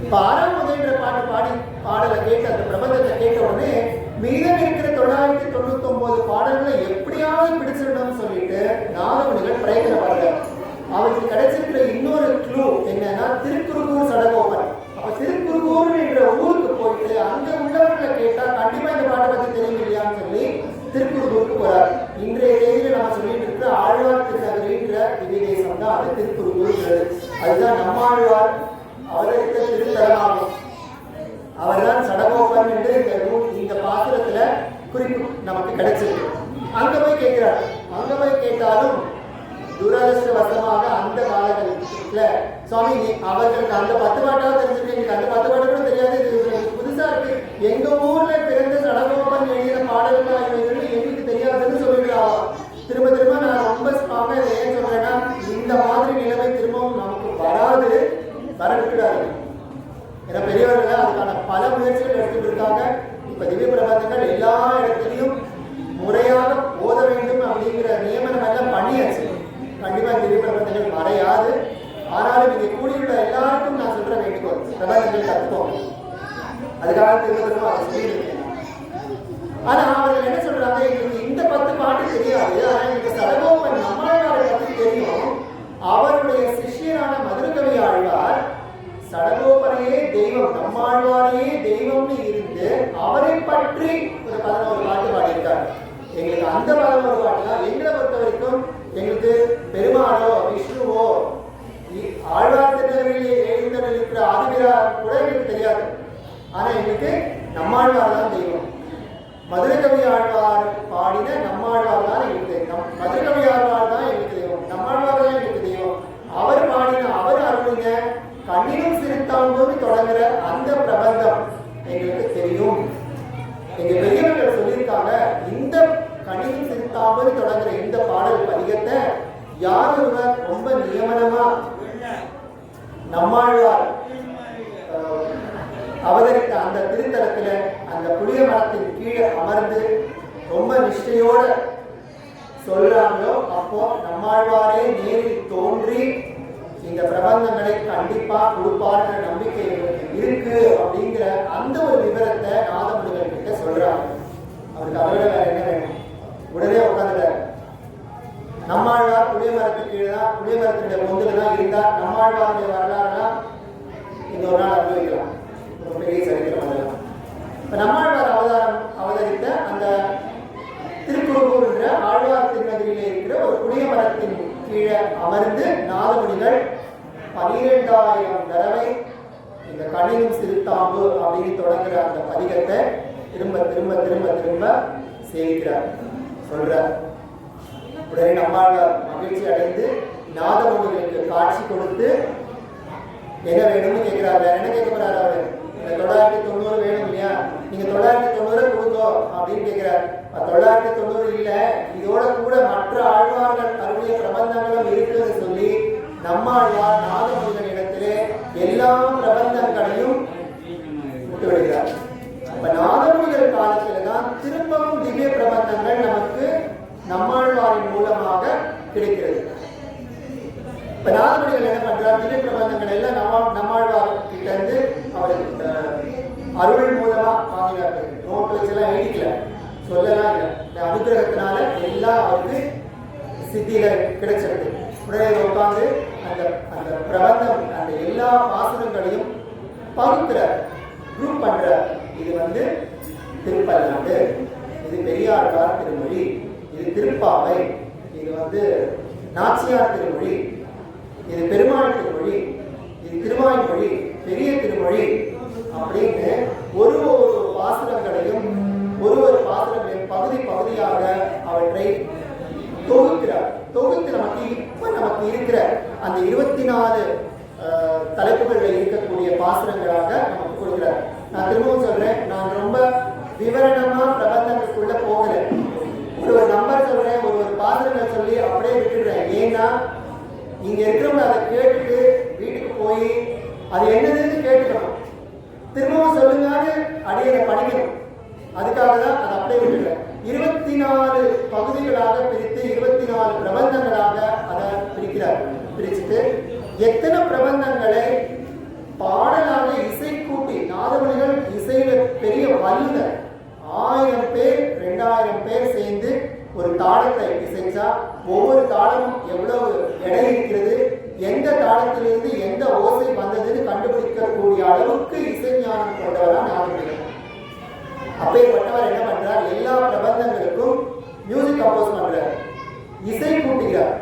இப்ப 6ஆவது பாடலை கேட்டு அந்த பிரபந்தத்தை கேட்ட உடனே மீதம் இருக்கிற 999 பாடல்களை எப்படியாவது பிடிச்சிடணும்னு சொல்லிட்டு நாதமுனிகள் பிரயத்தனப்படுறார். அவருக்கு கிடைச்சிருக்கிற இன்னொரு க்ளூ என்னன்னா திருக்குறுகூர் சடகோபன். அப்ப திருக்குறுகூர் என்ற ஊருக்கு போயிட்டு அங்க உள்ளவர்களை கேட்டா கண்டிப்பா இந்த பாட்டை பத்தி தெரியும் இல்லையான்னு சொல்லி திருக்குறுகூருக்கு போறார். இன்றைய தேதியில நம்ம சொல்லிட்டு இருக்கிற ஆழ்வார் திருநகரின்ற திவ்யதேசம் தான் அது திருக்குறுகூர். அதுதான் நம்மாழ்வார் அவதரித்த திருத்தலமாகும். அவர்தான் சடகோபன் என்று இந்த பாத்திரத்துல குறிப்பு நமக்கு கிடைச்சிருக்கு. அங்க போய் கேட்கிறார். அங்க போய் கேட்டாலும் துரதிருஷ்டவசமாக அந்த காலகட்டத்துல சுவாமி அவர்களுக்கு அந்த 10 பாட்டாவது தெரிஞ்சுட்டு எனக்கு அந்த 10 பாட்டு கூட தெரியாது, இது புதுசா இருக்கு, எங்க ஊர்ல பிறந்த சடகோபன் எழுதின பாடல்கள் எங்களுக்கு தெரியாதுன்னு சொல்லிடுறாங்க. திரும்ப திரும்ப நான் ரொம்ப ஸ்ட்ராங்கா இதை ஏன் சொல்றேன்னா, இந்த மாதிரி நிலைமை திரும்பவும் நமக்கு வராது, வரவிட்டுடாது. ஏன்னா பெரியவர்கள் அதுக்கான பல முயற்சிகள் எடுத்துட்டு இருக்காங்க. இப்ப திவ்ய பிரபந்தங்கள் எல்லா இடத்துலையும் முறையாக ஓத வேண்டும் அப்படிங்கிற நியமனம் எல்லாம் பண்ணியாச்சு. கண்டிப்பா திவ்ய பிரபந்தங்கள் மறையாது. ஆனாலும் இங்கே கூடியுள்ள எல்லாருக்கும் நான் சொல்ற வேண்டுகோள், பிரபந்தங்கள் கற்றுக்கோங்க. அதுக்காக திரும்ப திரும்ப அதை சொல்லியிருக்கேன். ஆனா அவர்கள் என்ன சொல்றாங்க, எங்களுக்கு இந்த 10 பாட்டு தெரியாது, ஆனா எங்களுக்கு சடகோபன் நம்மாழ்வாரை பற்றி தெரியும். அவருடைய சிஷ்யரான மதுரகவி ஆழ்வார் சடகோபரையே தெய்வம், நம்மாழ்வாரையே தெய்வம்னு இருந்து அவரை பற்றி ஒரு 11 பாட்டு பாடியிருக்காரு. எங்களுக்கு அந்த 11 பாட்டுனா எங்களை பொறுத்த வரைக்கும் எங்களுக்கு பெருமாளோ விஷ்ணுவோ ஆழ்வார் திருநகரிலே எழுந்தருளிருக்கிற ஆதிபிரா கூட எங்களுக்கு தெரியாது. ஆனா எங்களுக்கு நம்மாழ்வார் தான் தெய்வம். மதுரகவி ஆழ்வார் பாடின நம்மாழ்வார் தான் எங்களுக்கு தெய்வம். மதுரகவி ஆழ்வார் தான் எங்களுக்கு தெய்வம், நம்மாழ்வார் தான் எங்களுக்கு தெய்வம். அவர் பாடின அவர் அருளுங்க கண்ணிலும் சிறுத்தாங்கோடு தொடங்குற அந்த பிரபந்தம் எங்களுக்கு தெரியும். எங்க பெரியவர்கள் சொல்லியிருக்காங்க, இந்த கண்ணிலும் சிறுத்தாங்கோடு தொடங்குற இந்த பாடல் பதிகத்தை யார் ஒருவர் ரொம்ப நியமனமா நம்மாழ்வார் அவதரித்த அந்த திருத்தலத்துல அந்த புளிய மரத்தின் கீழே அமர்ந்து ரொம்ப நிஷ்டையோட சொல்றாங்களோ, அப்போ நம்மாழ்வாரே நேரில் தோன்றி இந்த பிரபந்தங்களை கண்டிப்பா கொடுப்பார்ன்ற நம்பிக்கை இருக்கு அப்படிங்கிற அந்த ஒரு விவரத்தை நாதமுனிகள் கிட்ட சொல்றாங்க. அவருக்கு அதை விட வேற என்ன வேணும்? உடனே உட்காந்துட்டார். நம்மாழ்வார் புளிய மரத்துக்கு கீழே தான், புளிய மரத்தினுடைய பொந்துல தான் இருந்தார். நம்மாழ்வாருடைய வரலாறுலாம் இந்த ஒரு நாள் அனுபவிக்கலாம், ஒரு பெரிய சரித்திரம் அதெல்லாம். இப்ப நம்மாழ்வார் அவதரித்த அந்த ஒரு புளிய மரத்தின் கீழே அமர்ந்து நாதமுனிகள் 12,000 தடவை இந்த கண்ணினும் சிறுத்தாம்பு அப்படின்னு தொடங்குற அந்த பதிகத்தை திரும்ப திரும்ப திரும்ப திரும்ப சேவிக்கிறார், சொல்றார். உடனே நம்மாழ்வார் மகிழ்ச்சி அடைந்து நாதமுனிகளுக்கு காட்சி கொடுத்து என்ன வேணும்னு கேட்கிறார். வேற என்ன கேட்க போறாரு அவரு? 990 வேணும் இல்லையா, நீங்க 990 கொடுங்கோ அப்படின்னு கேட்கிறார். 990 இல்ல, இதோட கூட மற்ற ஆழ்வார்கள் அருளிய பிரபந்தங்களும் இருக்குன்னு சொல்லி நம்மாழ்வார் நாதமுனிகள் இடத்திலே எல்லா பிரபந்தங்களையும் விட்டு விடுகிறார். இப்ப நாதமுனிகள் காலத்துல தான் திரும்பவும் திவ்ய பிரபந்தங்கள் நமக்கு நம்மாழ்வாரின் மூலமாக கிடைக்கிறது. இப்ப நாதமுனிகள் என்ன பண்றார்? திவ்ய பிரபந்தங்கள் எல்லாம் நம்மாழ்வார் கிட்ட இருந்து அவருக்கு அருள் மூலமா வாங்கினார்கள். நோட்டு வச்செல்லாம் எழுதிக்கல, சொல்லலாம் இல்லை. இந்த அனுகிரகத்தினால எல்லாம் அவருக்கு சித்தியில கிடைச்சிருக்கு. உடனே உட்காந்து அந்த அந்த பிரபந்தம் அந்த எல்லா பாசுரங்களையும் பகுக்கிறார், குரூப் பண்றார். இது திருப்பல்லாண்டு, இது பெரியாழ்வார் திருமொழி, இது திருப்பாவை, இது நாச்சியார் திருமொழி, இது பெருமாள் திருமொழி, இது திருவாய்மொழி, பெரிய திருமொழி அப்படின்னு ஒரு ஒரு பாசுரங்களையும் பகுதி பகுதியாக அவற்றை தொகுக்கிறார். தொகுத்து நமக்கு இருக்கிற அந்த 24 தலைப்புகளில் இருக்கக்கூடிய பாசுரங்களாக நமக்கு கொடுக்கிறார். நான் திரும்பவும் சொல்றேன், நான் ரொம்ப விவரணமா பிரபந்தங்களுக்குள்ள போகல. ஒரு நம்பர் சொல்றேன், ஒரு பாசுரங்கள் சொல்லி அப்படியே விட்டுடுறேன். ஏன்னா இங்க இருக்கிறவங்க அதை கேட்டுட்டு வீட்டுக்கு போய் அது என்னதுன்னு கேட்டுக்கணும், திரும்பவும் சொல்லுங்கன்னு அடியனை படிக்கணும். அதுக்காக தான் அதை அப்படியே விட்டுடுறேன். 24 பகுதிகளாக பிரித்து 24 பிரபந்தங்களாக அதை பிரிச்சுட்டு எத்தனை பிரபந்தங்களை பாடலாக இசை கூட்டி, நாதமுனிகள் இசையில பெரிய வல்லுனர், 1000 பேர் 2000 பேர் சேர்ந்து ஒரு தாளத்தை இசைச்சா ஒவ்வொரு தாளமும் எவ்வளவு எடை இருக்கிறது, எந்த தாளத்திலிருந்து எந்த ஓசை வந்ததுன்னு கண்டுபிடிக்கக்கூடிய அளவுக்கு இசை ஞானம் கொண்டவராக நாதமுனிகள். அப்பேற்பட்டவர் என்ன பண்றார்? எல்லா பிரபந்தங்களுக்கும் மியூசிக் கம்போஸ் பண்றார், இசை கூட்டுகிறார்.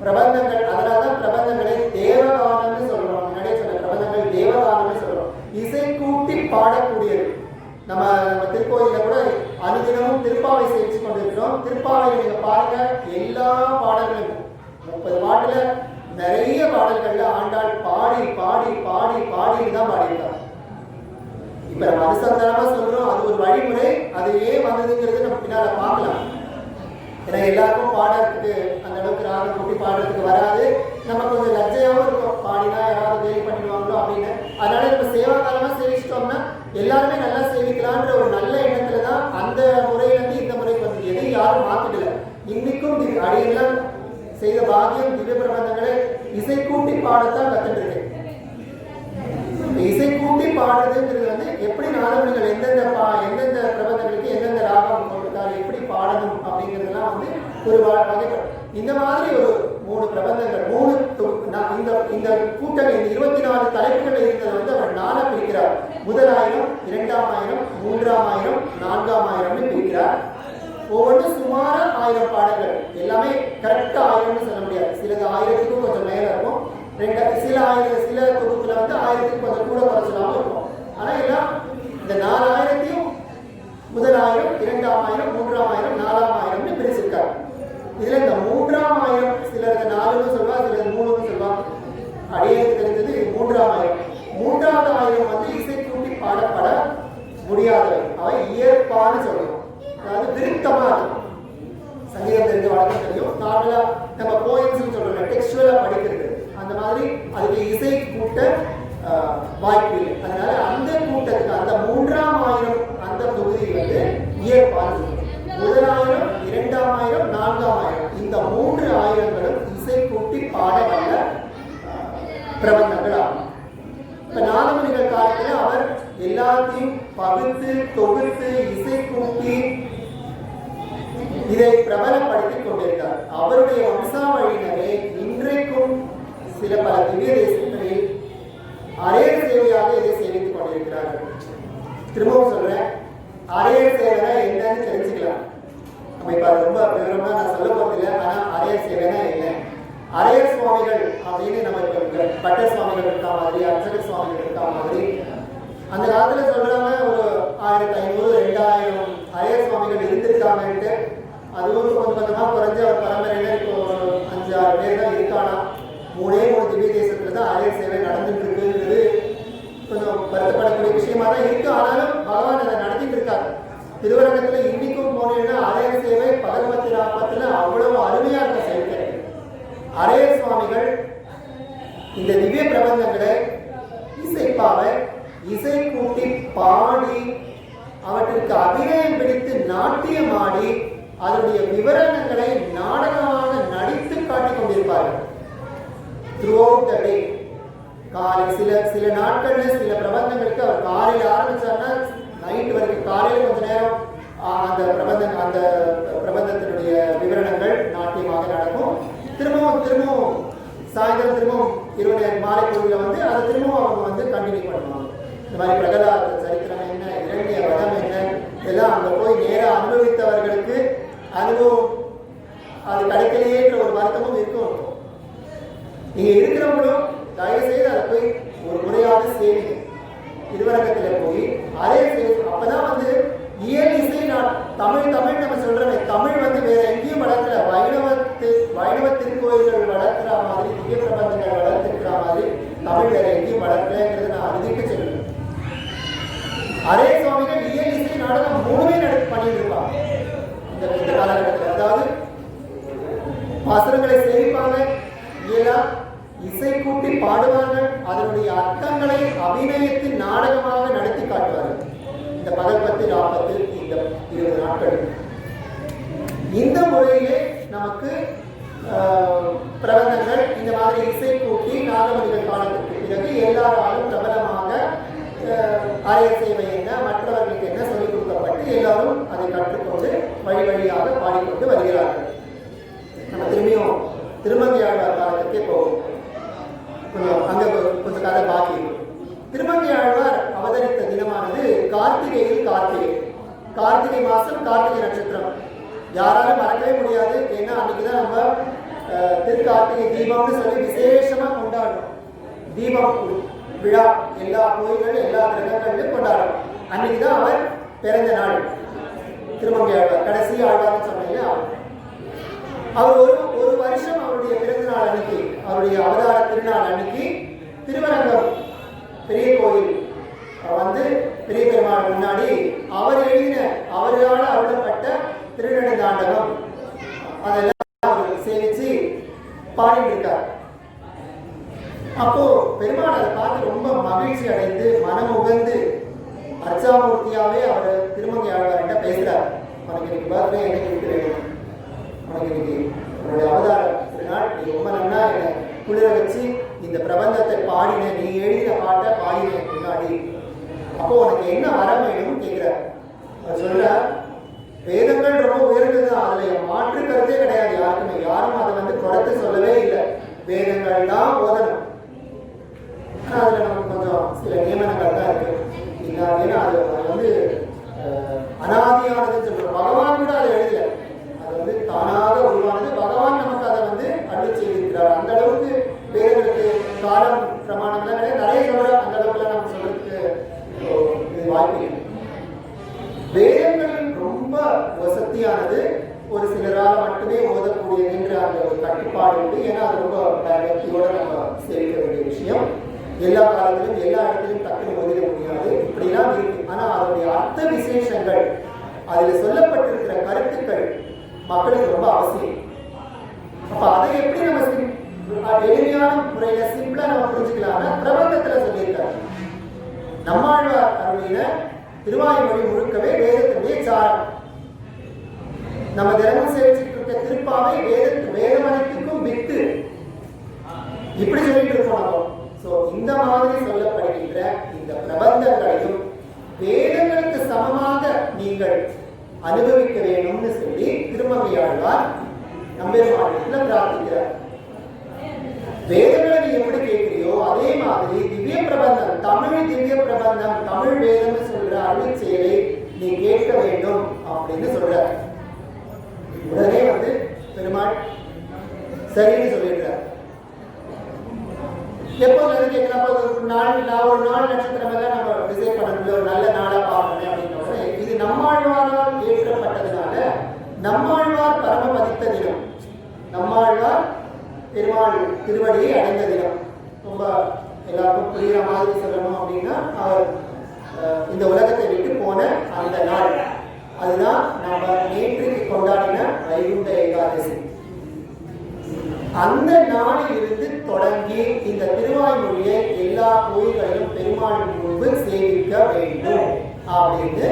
பிரபந்தங்கள், அதனாலதான் பிரபந்தங்களை தேவகானம்னு சொல்றோம். முன்னாடியே சொன்ன பிரபந்தங்கள் தேவகானம்னு சொல்றோம். இசை கூட்டி பாடக்கூடியது. நம்ம திருக்கோயில கூட அனுதினமும் திருப்பாவை சேவிச்சு கொண்டிருக்கிறோம். திருப்பாவை நீங்க பாருங்க, எல்லா பாடல்களும் 30 பாட்டுல நிறைய பாடல்கள்ல ஆண்டாள் பாடி பாடி பாடி பாடின்னு தான் பாடியிருக்காங்க. இப்ப நம்ம அனுசந்தானமா சொல்றோம், அது ஒரு வழிமுறை. அது ஏன் வந்ததுங்கிறது நம்ம பின்னால பார்க்கலாம். ஏன்னா எல்லாருக்கும் பாடுறதுக்கு அந்த அளவுக்கு ராகம் கூட்டி பாடுறதுக்கு வராது. நம்ம கொஞ்சம் லட்சையாகவும் இருக்கும், பாடினா யாராவது கேள்வி பண்ணிடுவாங்களோ அப்படின்னு. அதனால நம்ம சேவா காலமா சேவிச்சிட்டோம்னா எல்லாருமே நல்லா சேவிக்கலான்ற ஒரு நல்ல எண்ணத்துல தான் அந்த முறையிலிருந்து இந்த முறைக்கு வந்து எதையும் யாரும் மாத்திடல. இன்னைக்கும் அடியெல்லாம் செய்த பாக்கியம் திவ்ய பிரபந்தங்களை இசை கூட்டி பாடத்தான் கத்துட்டு இருக்கு. இசை கூட்டி பாடுறதுங்கிறது எப்படி நாதமுனிகள் எந்தெந்த பிரபந்தங்களுக்கு எந்தெந்த ராகம் கொடுத்தாரு, எப்படி பாடணும் அப்படிங்கிறதுலாம் ஒரு வகைப்படும். இந்த மாதிரி ஒரு 3 பிரபந்தங்கள், இந்த கூட்டம் இந்த 24 தலைப்புகள் இருந்தது அவர் 4 பிரிக்கிறார். 1000, 2000, 3000, 4000 பிரிக்கிறார். ஒவ்வொன்றும் சுமார 1000 பாடல்கள். எல்லாமே கரெக்டா 1000 சொல்ல முடியாது. சிலது 1000க்கும் கொஞ்சம் மேல இருக்கும். சில தொகுப்புல 1000க்கு கொஞ்சம் கூட குறைச்சலாம இருக்கும். ஆனா எல்லாம் இந்த 4000த்தையும் 1000, 2000, 3000, 4000 பிரிச்சிருக்காரு. இதுல இந்த 3000 சிலர் 4ன்னு சொல்லுவா, சிலர் 3ன்னு சொல்லுவாங்க. அடியேற்கு தெரிஞ்சது 3000. 3000 இசை கூட்டி பாடப்பட முடியாதவை. அவை இயற்பான்னு சொல்லணும், அதாவது விருத்தமா இருக்கும். சங்கீதம் தெரிஞ்ச வழக்கம் தெரியும். நார்மலா நம்ம போயம்ஸ் சொல்றோம், டெக்ஸ்டுவலா படிக்கிறது, அந்த மாதிரி அதுக்கு இசை கூட்ட வாய்ப்பு இல்லை. அதனால அந்த கூட்டத்துக்கு அந்த 3000 அந்த தொகுதி இயற்பான்னு சொல்லணும். 1000, 2000, 4000 இந்த 3000களும் இசை கூட்டி பாடவல்ல பிரபந்தங்கள் ஆகும். இப்ப நாதமுனிகள் காலத்துல அவர் எல்லாத்தையும் பகுத்து தொகுத்து இசை கூட்டி இதை பிரபலப்படுத்திக் கொண்டிருந்தார். அவருடைய வம்சாவழியினரே இன்றைக்கும் சில பல திவ்ய தேசங்களில் அரேக சேவையாக இதை சேவித்துக் கொண்டிருக்கிறார்கள். திரும்பவும் சொல்றேன், அரேக சேவை என்னன்னு தெரிஞ்சுக்கலாம். நம்ம இப்போ அது ரொம்ப விவரமா நான் சொல்ல போறதில்லை. ஆனால் அரையர் சேவைனா என்ன, அரையர் சுவாமிகள் அப்படின்னு நம்ம இப்போ பட்ட சுவாமிகள் இருக்கா மாதிரி, அர்ச்சக சுவாமிகள் இருக்கா மாதிரி அந்த காலத்தில் சொல்றாங்க ஒரு 1500 2000 அரையர் சுவாமிகள் இருந்திருக்காங்கன்ட்டு. அதுவும் கொஞ்சம் கொஞ்சமாக குறைஞ்ச ஒரு பரம்பரையில இப்போ 5-6 பேர் தான் இருக்கானா. 3 திவ்ய தேசத்துல தான் அரையர் சேவை நடந்துட்டு இருக்குங்கிறது கொஞ்சம் வருத்தப்படக்கூடிய விஷயமா தான் இருக்கு. ஆனாலும் பகவான் அதை நடத்திட்டு இருக்காரு. திருவரங்கத்துல இன்னைக்கும் போனீங்கன்னா அரையர் சேவை பகவதி ராமத்துல அவ்வளவு அருமையா இருக்க செயல்கள். அரையர் சுவாமிகள் இந்த திவ்ய பிரபந்தங்களை இசைப்பாவை இசை கூட்டி பாடி அவற்றிற்கு அபிநயம் பிடித்து நாட்டியமாடி அதனுடைய விவரணங்களை நாடகமாக நடித்து காட்டிக் கொண்டிருப்பார்கள். த்ரூஅவுட் த டே. காலை சில நாட்கள்ல சில பிரபந்தங்களுக்கு அவர் காலையில் ஆரம்பிச்சாருன்னா நைட் வரைக்கும், காலையில் கொஞ்ச நேரம் அந்த பிரபந்தத்தினுடைய விவரணங்கள் நாட்டியமாக நடக்கும். திரும்பவும் சாயந்தரம் திரும்பவும் இரவு மாலை பொழுதுல வந்து அதை திரும்பவும் அவங்க கண்டினியூ பண்ணுவாங்க. இந்த மாதிரி பிரகலாத சரித்திரம் என்ன, இரண்டிய வதம் என்ன, இதெல்லாம் அங்க போய் நேராக அனுபவித்தவர்களுக்கு அனுபவம் அது கிடைக்கலையேன்ற ஒரு வருத்தமும் இருக்கும். நீங்க இருக்கிறவங்களும் தயவு செய்து அதை போய் ஒரு முறையாக சேவிங்க. திருவரங்கத்தில் போய் அதே அப்பதான் இயல் இசை தமிழ் நம்ம சொல்றோமே, தமிழ் வேற எங்கேயும் வளர்க்கிற வைணவ திருக்கோயில்கள் வளர்க்கிற மாதிரி, திவ்ய பிரபந்தங்கள் வளர்த்திருக்கிற மாதிரி தமிழ் வேற எங்கேயும் வளர்க்கலங்கிறது நான் அறுதிக்கு சொல்லுவேன். அரே சுவாமிகள் இயல் இசை நாடகம் 3மே பண்ணிட்டு இருப்பாங்க இந்த காலகட்டத்தில். அதாவது பாசுரங்களை சேவிப்பாங்க, இயலா இசை கூட்டி பாடுவார்கள், அதனுடைய அர்த்தங்களை அபிநயத்தின் நாடகமாக நடத்தி காட்டுவார்கள். இந்த 10 40 இந்த 20 நாட்கள் இந்த முறையிலே நமக்கு பிரபந்தங்கள் இந்த மாதிரி இசை கூட்டி நாகமணிகள் காலத்திற்கு பிறகு எல்லாராலும் பிரபலமாக ஆயர் சேவை என்ன, மற்றவர்களுக்கு என்ன சொல்லிக் கொடுக்கப்பட்டு எல்லாரும் அதை கற்றுக்கொண்டு வழியாக பாடிக்கொண்டு வருகிறார்கள். நம்ம திரும்பியும் திருமங்கையாழ்வார் காலத்திற்கே போகும். அங்க கொஞ்சம் கதை பாக்கி. திருமங்கையாழ்வார் அவதரித்த தினமானது கார்த்திகையில் கார்த்திகை மாசம் கார்த்திகை நட்சத்திரம். யாராலும் மறக்கவே முடியாது. ஏன்னா அன்னைக்குதான் நம்ம திருக்கார்த்திகை தீபம்னு சொல்லி விசேஷமா கொண்டாடுறோம். தீபம் விழா எல்லா கோயில்கள் எல்லா கிரகங்களிலும் கொண்டாடுறோம். அன்னைக்குதான் அவர் பிறந்த நாள். திருமங்கையாழ்வார் கடைசி ஆழ்வார்னு சொன்னீங்க. அவர் ஒரு வருஷம் அவருடைய பிறந்த நாள் அன்னைக்கு, அவருடைய அவதார திருநாள் அன்னைக்கு திருவரங்கம் பெரிய கோயில் பெரிய பெருமாள் முன்னாடி அவரால் அருளப்பட்ட திருநெடுந்தாண்டகம் அதெல்லாம் சேவிச்சு பாடிட்டு இருக்கார். அப்போ பெருமாள் அதை பார்த்து ரொம்ப மகிழ்ச்சி அடைந்து மனம் உகந்து அர்ச்சாமூர்த்தியாவே அவர் திருமங்கை ஆழ்வார்கிட்ட பேசுறார். உனக்கு இன்னைக்கு பர்த்டே என்ன கிஃப்ட் வேணும், உனக்கு இன்னைக்கு உன்னுடைய அவதார திருநாள், நீ ரொம்ப நன்னா என்னை குளிர வச்சு இந்த பிரபந்தத்தை பாடின, நீ எழுதின பாட்டை பாடின முன்னாடி, அப்போ உனக்கு என்ன வரம் வேணும்னு கேட்கிறார். அவர் சொல்றார், வேதங்கள் ரொம்ப உயர்ந்தது, அதுல மாற்று கருத்தே கிடையாது யாருக்குமே. யாரும் அதை குறைத்து சொல்லவே இல்லை. வேதங்கள் தான் ஓதணும். அதுல நமக்கு கொஞ்சம் சில நியமனங்கள் தான் இருக்கு. ஏன்னா அது அனாதியானதுன்னு சொல்றோம். பகவான் கூட அதை எழுதல, அது தானாக உருவானது. பகவான் நமக்கு அதை அருள் செய்திருக்கிறார். அந்த அளவுக்கு வேதங்களுக்கு காலம் பிரமாணம்லாம் கிடையாது. நிறைய சொல்ற அந்த அளவுக்குலாம் நம்ம சொல்றதுக்கு இது வாய்ப்பு. வேதங்கள் ரொம்ப வசதியானது, ஒரு சிலரால் மட்டுமே ஓதக்கூடியதுன்ற அந்த ஒரு கட்டுப்பாடு உண்டு. ஏன்னா அது ரொம்ப பக்தியோட நம்ம சேவிக்க வேண்டிய விஷயம். எல்லா காலத்திலும் எல்லா இடத்திலும் டக்குனு ஓதிட முடியாது, இப்படிலாம் இருக்கு. ஆனா அதனுடைய அர்த்த விசேஷங்கள், அதில் சொல்லப்பட்டிருக்கிற கருத்துக்கள் மக்களுக்கு ரொம்ப அவசியம். அப்ப அதை எப்படி நம்ம எளிமையான முறையில சிம்பிளா நம்ம புரிஞ்சுக்கலாம்னா பிரபந்தத்துல சொல்லியிருக்காரு. நம்மாழ்வார் அருளின திருவாய்மொழி முழுக்கவே வேதத்தினுடைய சாரம். நம்ம தினமும் சேவிச்சுட்டு இருக்க திருப்பாவை வேதமனத்துக்கும் வித்து இப்படி சொல்லிட்டு இருக்கோம் நம்ம. இந்த மாதிரி சொல்லப்படுகின்ற இந்த பிரபந்தங்களையும் வேதங்களுக்கு சமமாக நீங்கள் அனுபவிக்க வேணும்னு சொல்லி திருமங்கையாழ்வார் நம்பெருமானிடத்துல பிரார்த்திக்கிறார். வேதங்களை நீ எப்படி கேட்கிறியோ அதே மாதிரி திவ்ய பிரபந்தம், தமிழ் திவ்ய பிரபந்தம், தமிழ் வேதம்னு சொல்ற அருள் செயலை நீ கேட்க வேண்டும் அப்படின்னு சொல்ற. உடனே வந்து பெருமாள் சரின்னு சொல்லிடுறார். எப்போ கேட்கிறப்போ ஒரு நாள் நட்சத்திரம் எல்லாம் நம்ம டிசைட் பண்ண ஒரு நல்ல நாளா பார்க்கணும் அப்படின்ற இது நம்மாழ்வாரால் ஏற்றப்பட்டதுனால நம்மாழ்வார் பரமபதித்த தினம், நம்மாழ்வார் பெருமாள் திருவடியை அடைந்த தினம். ரொம்ப எல்லாருக்கும் புரியுற மாதிரி சொல்லணும் அப்படின்னா அவர் இந்த உலகத்தை விட்டு போன அந்த நாள், அதுதான் நம்ம நேற்றுக்கு கொண்டாடின வைகுண்ட ஏகாதசி. அந்த நாளில் இருந்து தொடங்கி இந்த திருவாய்மொழியை எல்லா கோயில்களிலும் பெருமாள் முன்பு சேவிக்க வேண்டும் அப்படின்னு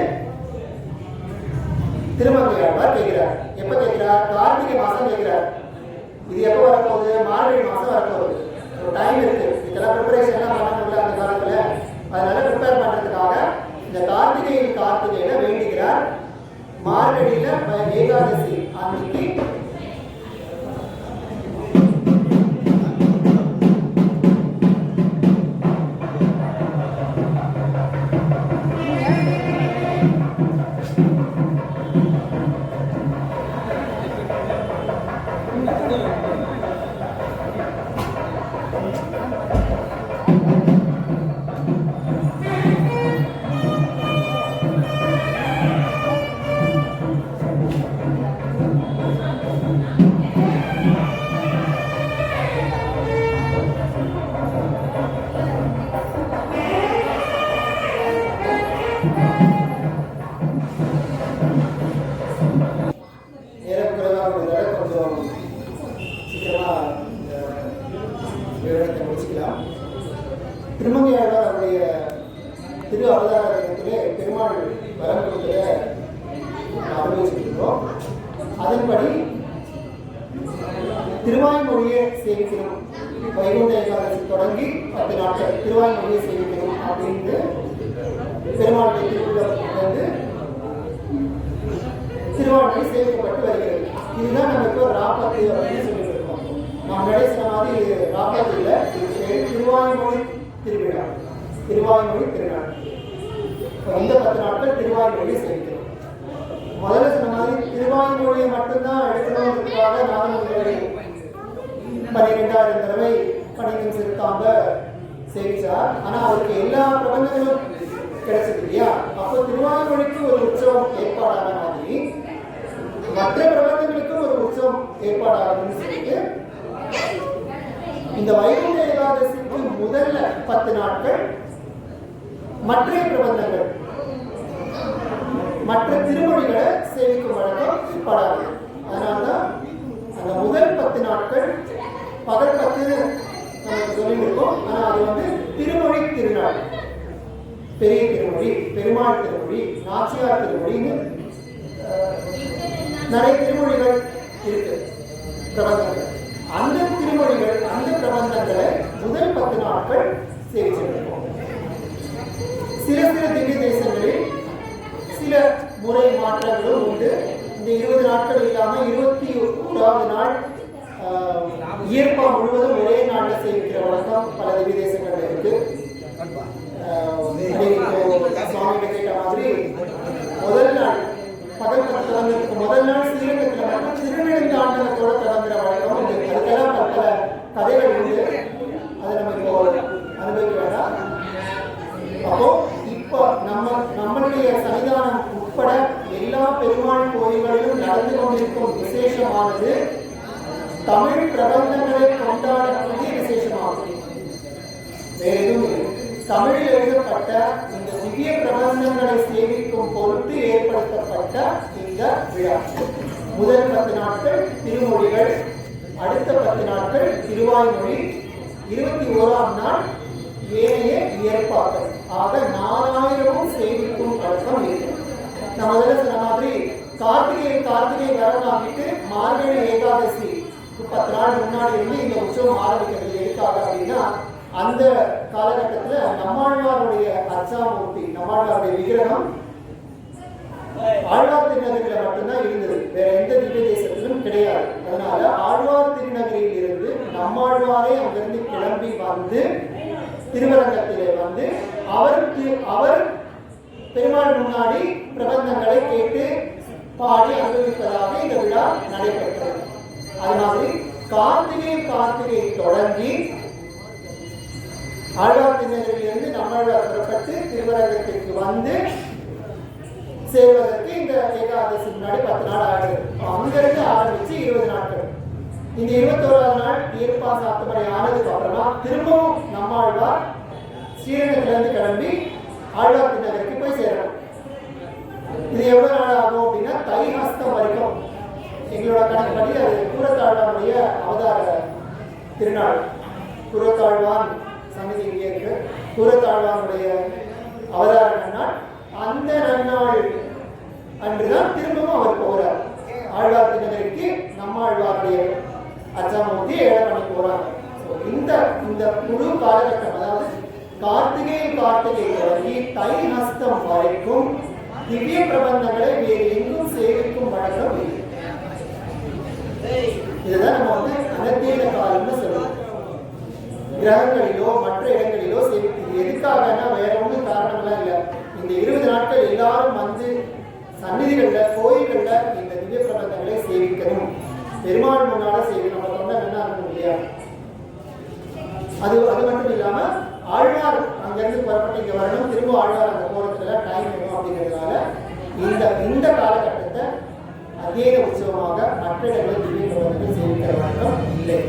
திருமங்கையாழ்வார் கேட்கிறார். எப்ப கேட்கிறார்? கார்த்திகை மாசம் கேட்கிறார். இது எப்ப வரப்போகுது? மார்கழி மாசம் வரப்போகுது. ஒரு டைம் இருக்கு. இதெல்லாம் ப்ரிப்பரேஷன் எல்லாம் பண்ண முடியல அந்த காலத்துல. அதனால ப்ரிப்பேர் பண்றதுக்காக இந்த கார்த்திகையில வேண்டுகிறார். மார்கழியில ஏகாதசி அன்னைக்கு திருமங்கையாழ்வார் அவருடைய திரு அவதாரத்திலே பெருமாள் வரம் கொடுத்தத அனுபவிச்சிருக்கிறோம். அதன்படி திருவாய்மொழியை சேவிக்கணும், வைகுண்ட ஏகாதசி தொடங்கி 10 நாட்கள் திருவாய்மொழியை சேவிக்கணும் அப்படின்னு பெருமாளுடைய திருவிழாவிலிருந்து திருவாய்மொழி சேவிக்கப்பட்டு வருகிறது. இதுதான் நம்ம இப்போ ராப்பத்து அப்படின்னு சொல்லிட்டு இருக்கோம். நம்ம சொன்ன மாதிரி இது ராப்பத்து இல்லை, திருவாய்மொழி திருவிழா, திருவாய்மொழி திருநாள். இந்த 10 நாட்கள் திருவாய்மொழியை சேவிக்கிறோம். முதல்ல சொன்ன மாதிரி திருவாய்மொழியை மட்டும்தான் எடுக்கணும்ன்றதுக்காக நாகமொழிகளை 12,000 தடவை பணிகள் செலுத்தாம சேவிச்சார். ஆனா அவருக்கு எல்லா பிரபந்தங்களும் கிடைச்சது இல்லையா? அப்போ திருவாய்மொழிக்கு ஒரு உற்சவம் ஏற்பாடான மாதிரி மற்ற பிரபந்தங்களுக்கும் ஒரு உற்சவம் ஏற்பாடாகும்னு சொல்லிட்டு இந்த வைகுண்ட ஏகாதசிக்கு முதல்ல 10 நாட்கள் மற்ற பிரபந்தங்கள், மற்ற திருமொழிகளை சேவிக்கும் வழக்கம் ஏற்படாது. அதனால்தான் அந்த முதல் 10 நாட்கள் பகல் 10 நமக்கு சொல்லியிருக்கோம். ஆனால் அது வந்து திருமொழி திருநாள், பெரிய திருமொழி, பெருமாள் திருமொழி, நாச்சியார் திருமொழின்னு நிறைய திருமொழிகள் இருக்கு, பிரபந்தங்கள். அந்த திருமொழிகள், அந்த பிரபந்தங்களை முதல் 10 நாட்கள் சேவிச்சிருக்கோம். சில திவ்ய தேசங்களில் சில முறை மாற்றங்களும் உண்டு. இந்த 20 நாட்கள் இல்லாம 21வது நாள் இயற்பா முழுவதும் ஒரே நாளில் சேவிக்கிற வழக்கம் பல திவ்ய தேசங்கள் இருக்கு. சுவாமி கேட்ட மாதிரி முதல் நாள் பகல் தொடங்குறதுக்கு முதல் நாள் ஸ்ரீரங்கத்தில் மட்டும் திருநெடுந்தாண்டகத்தோட தொடங்குற வழக்கம் உண்டு. அதுக்கெல்லாம் பல கதைகள் உண்டு, அதை நம்ம இப்போ அனுபவிக்க வேண்டாம். அப்போ இப்போ நம்மளுடைய சன்னிதானம் உட்பட எல்லா பெருமாள் கோயில்களிலும் நடந்து கொண்டிருக்கும் விசேஷமானது தமிழ் பிரபந்தங்களை கொண்டாடக்கூடிய விசேஷமாகும். வேற எதுவும் தமிழில் எழுதப்பட்ட இந்த திவ்ய பிரபந்தங்களை சேவிக்கும் பொருட்டு ஏற்படுத்தப்பட்ட இந்த விழா. முதல் 10 நாட்கள் திருமொழிகள், அடுத்த 10 நாட்கள் திருவாய்மொழி, 21ஆம் நாள் ஏனைய இயற்பாக்கள். ஆக 4000 சேவிக்கும் பழக்கம் இருக்கு. நான் முதல்ல சொன்ன மாதிரி கார்த்திகை வரம் வாங்கிட்டு மார்கழி ஏகாதசி 10 நாள் முன்னாடி இருந்து இந்த உற்சவம் ஆரம்பிக்கிறது. எதுக்காக அப்படின்னா அந்த காலகட்டத்தில் நம்மாழ்வாருடைய அர்ச்சாமூர்த்தி, நம்மாழ்வாருடைய விக்கிரகம் ஆழ்வார் திருநகரில் மட்டும்தான் இருந்தது, வேற எந்த திவ்ய தேசத்திலும் கிடையாது. அதனால ஆழ்வார் திருநகரில் இருந்து நம்மாழ்வாரே அங்கிருந்து கிளம்பி வந்து திருவரங்கத்திலே வந்து அவர் பெருமாள் முன்னாடி பிரபந்தங்களை கேட்டு பாடி அனுபவிப்பதாக இந்த விழா நடைபெற்றது. அது மாதிரி கார்த்திகை தொடங்கி ஆழ்வார் திருநகரிலிருந்து நம்மாழ்வார் புறப்பட்டு திருவரங்கத்திற்கு வந்து சேர்வதற்கு இந்த ஏகாதசி முன்னாடி 10 நாள் ஆகுது. அங்கிருந்து ஆரம்பிச்சு 20 நாட்கள். இந்த 21வது நாள் ஈர்ப்பா சாத்துமலை ஆனதுக்கு அப்புறமா திரும்பவும் நம்மாழ்வார் ஸ்ரீரங்கத்திலிருந்து கிளம்பி ஆழ்வார் திருநகருக்கு போய் சேரணும். இது எவ்வளவு நாள் ஆகும் அப்படின்னா தை ஹஸ்தம் வரைக்கும். எங்களோட கணக்குப்படி அது கூரத்தாழ்வானுடைய அவதார திருநாள். கூரத்தாழ்வான் சமிதி இங்கே இருக்கு. கூரத்தாழ்வானுடைய அவதார நன்னாள். அந்த நன்னாள் அன்றுதான் திரும்பவும் அவர் போறார் ஆழ்வார் திருநகருக்கு. நம்மாழ்வாருடைய அச்சாமூர்த்தி ஏழை பண்ணி போறாங்க. இந்த முழு காலகட்டம், அதாவது கார்த்திகை தொடங்கி தை ஹஸ்தம் வரைக்கும் திவ்ய பிரபந்தங்களை வேறு எங்கும் சேவிக்கும் வழக்கம் இல்லை. இதுதான் நம்ம அனத்தியன காலம்னு சொல்லுவோம். கிரகங்களிலோ மற்ற இடங்களிலோ சேவிக்கிறது. எதுக்காகனா வேற ஒன்றும் காரணம்லாம் இல்லை. இந்த 20 நாட்கள் எல்லாரும் வந்து சந்நிதிகள்ல கோயில்கள்ல இந்த திவ்ய பிரபந்தங்களை சேவிக்கணும். பெருமாள் முன்னால சேவிக்கணும். நம்ம சொன்னா என்ன இருக்கும் இல்லையா? அது மட்டும் இல்லாம ஆழ்வார் அங்கிருந்து புறப்பட்டு இங்க வரணும். திரும்ப ஆழ்வார் அந்த போறதுல டைம் வேணும் அப்படிங்கிறதுனால இந்த காலகட்டத்தை அத்தியன உற்சவமாக மற்ற இடங்களில் திவ்ய பிரபந்தங்கள் சேவிக்கிற வழக்கம் இல்லை.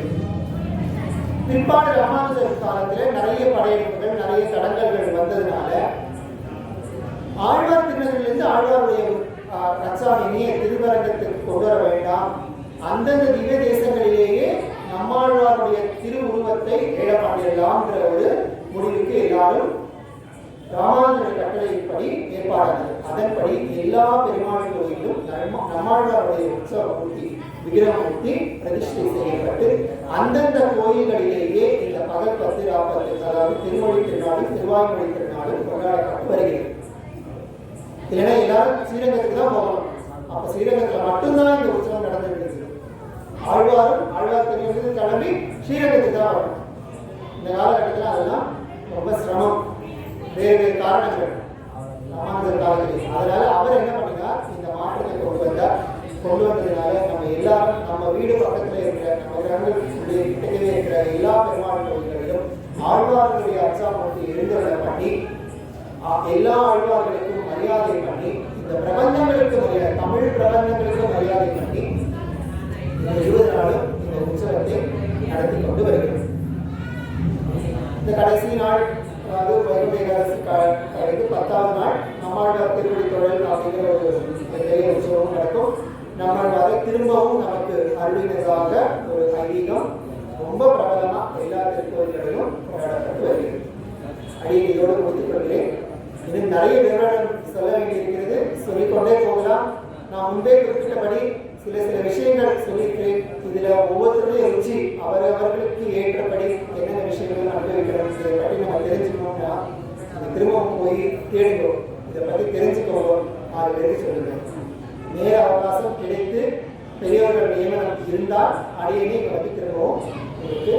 பிற்பாடு ராமானுஜர் காலத்தில் நிறைய படையெடுப்புகள் நிறைய தடங்கல்கள் வந்ததுனால ஆழ்வார் திருநகரிலிருந்து ஆழ்வாருடைய ரச்சாவினியை திருவரங்கத்திற்கு கொண்டு வர வேண்டாம், அந்தந்த திவ்ய தேசங்களிலேயே நம்மாழ்வாருடைய திருவுருவத்தை ஏழப்பாண்டிடலாம்ன்ற ஒரு முடிவுக்கு எல்லாரும் ராமானுஜர் கட்டளையின்படி ஏற்பாடானது. அதன்படி எல்லா பெருமாள் கோயிலும் நம்மாழ்வாருடைய உற்சவ மூர்த்தி விக்கிரமூர்த்தி பிரதிஷ்டை செய்யப்பட்டு அந்தந்த கோயில்களிலேயே இந்த பகல் 10, 40, அதாவது திருமொழி திருநாளும் திருவாய்மொழி திருநாளும் கொண்டாடப்பட்டு வருகிறது. இல்லைன்னா எல்லாரும் ஸ்ரீரங்கத்துக்கு தான் போகணும். அப்ப ஸ்ரீரங்கத்துல மட்டும்தான் இந்த உற்சவம் நடந்துட்டு இருக்கு. ஆழ்வார் திருநகரிலிருந்து கிளம்பி ஸ்ரீரங்கத்துக்கு தான் வரணும். இந்த காலகட்டத்தில் அதெல்லாம் ரொம்ப சிரமம், வேறு காரணங்கள் ராமானுஜர் காலத்தில். அதனால அவர் என்ன பண்ணினார், இந்த மாற்றத்தை கொண்டு வந்ததுனால நம்ம எல்லாரும் நம்ம வீடு பக்கத்துல இருக்கிற நம்ம கிரகங்களுடைய கிட்டவே இருக்கிற எல்லா பெருமாள் கோயில்களிலும் ஆழ்வார்களுடைய அச்சாமூர்த்தி எழுந்தருளை பண்ணி எல்லா ஆழ்வார்களுக்கும் மரியாதை பண்ணி இந்த பிரபந்தங்களுக்கு மரியாதை, தமிழ் பிரபந்தங்களுக்கு மரியாதை பண்ணி இந்த 20 நாளும் இந்த உற்சவத்தை நடத்தி கொண்டு வருகிறோம். இந்த கடைசி நாள், அதாவது வைகுண்ட ஏகாதசி கடைக்கு 10வது நாள் நம்மாழ்வார் திருவடி தொழில் அப்படிங்கிற ஒரு பெரிய உற்சவம் நடக்கும். நம்மாழ்வாரை திரும்பவும் நமக்கு அருளினதாக ஒரு ஐதீகம் ரொம்ப பிரபலமா எல்லா திருக்கோயில்களிலும் கொண்டாடப்பட்டு வருகிறது. அடியை இதோடு முடித்துக் கொள்கிறேன். இன்னும் நிறைய விவரம் சொல்ல வேண்டியிருக்கிறது, சொல்லிக்கொண்டே போகலாம். நான் முன்பே குறிப்பிட்டபடி சில விஷயங்கள் சொல்லியிருக்கிறேன். இதுல ஒவ்வொருத்தருடைய ருச்சி அவர்களுக்கு ஏற்றபடி என்னென்ன விஷயங்கள் அனுபவிக்கிறோம் இதை பற்றி நம்ம தெரிஞ்சுக்கணும்னா திரும்பவும் போய் தேடுவோம், இதை பற்றி தெரிஞ்சுக்கோம், 6 பேருக்கு சொல்லுங்க. நேர அவகாசம் கிடைத்து பெரியவர்கள் நியமனம் இருந்தால் அடியனே இதை பற்றி திரும்பவும் உங்களுக்கு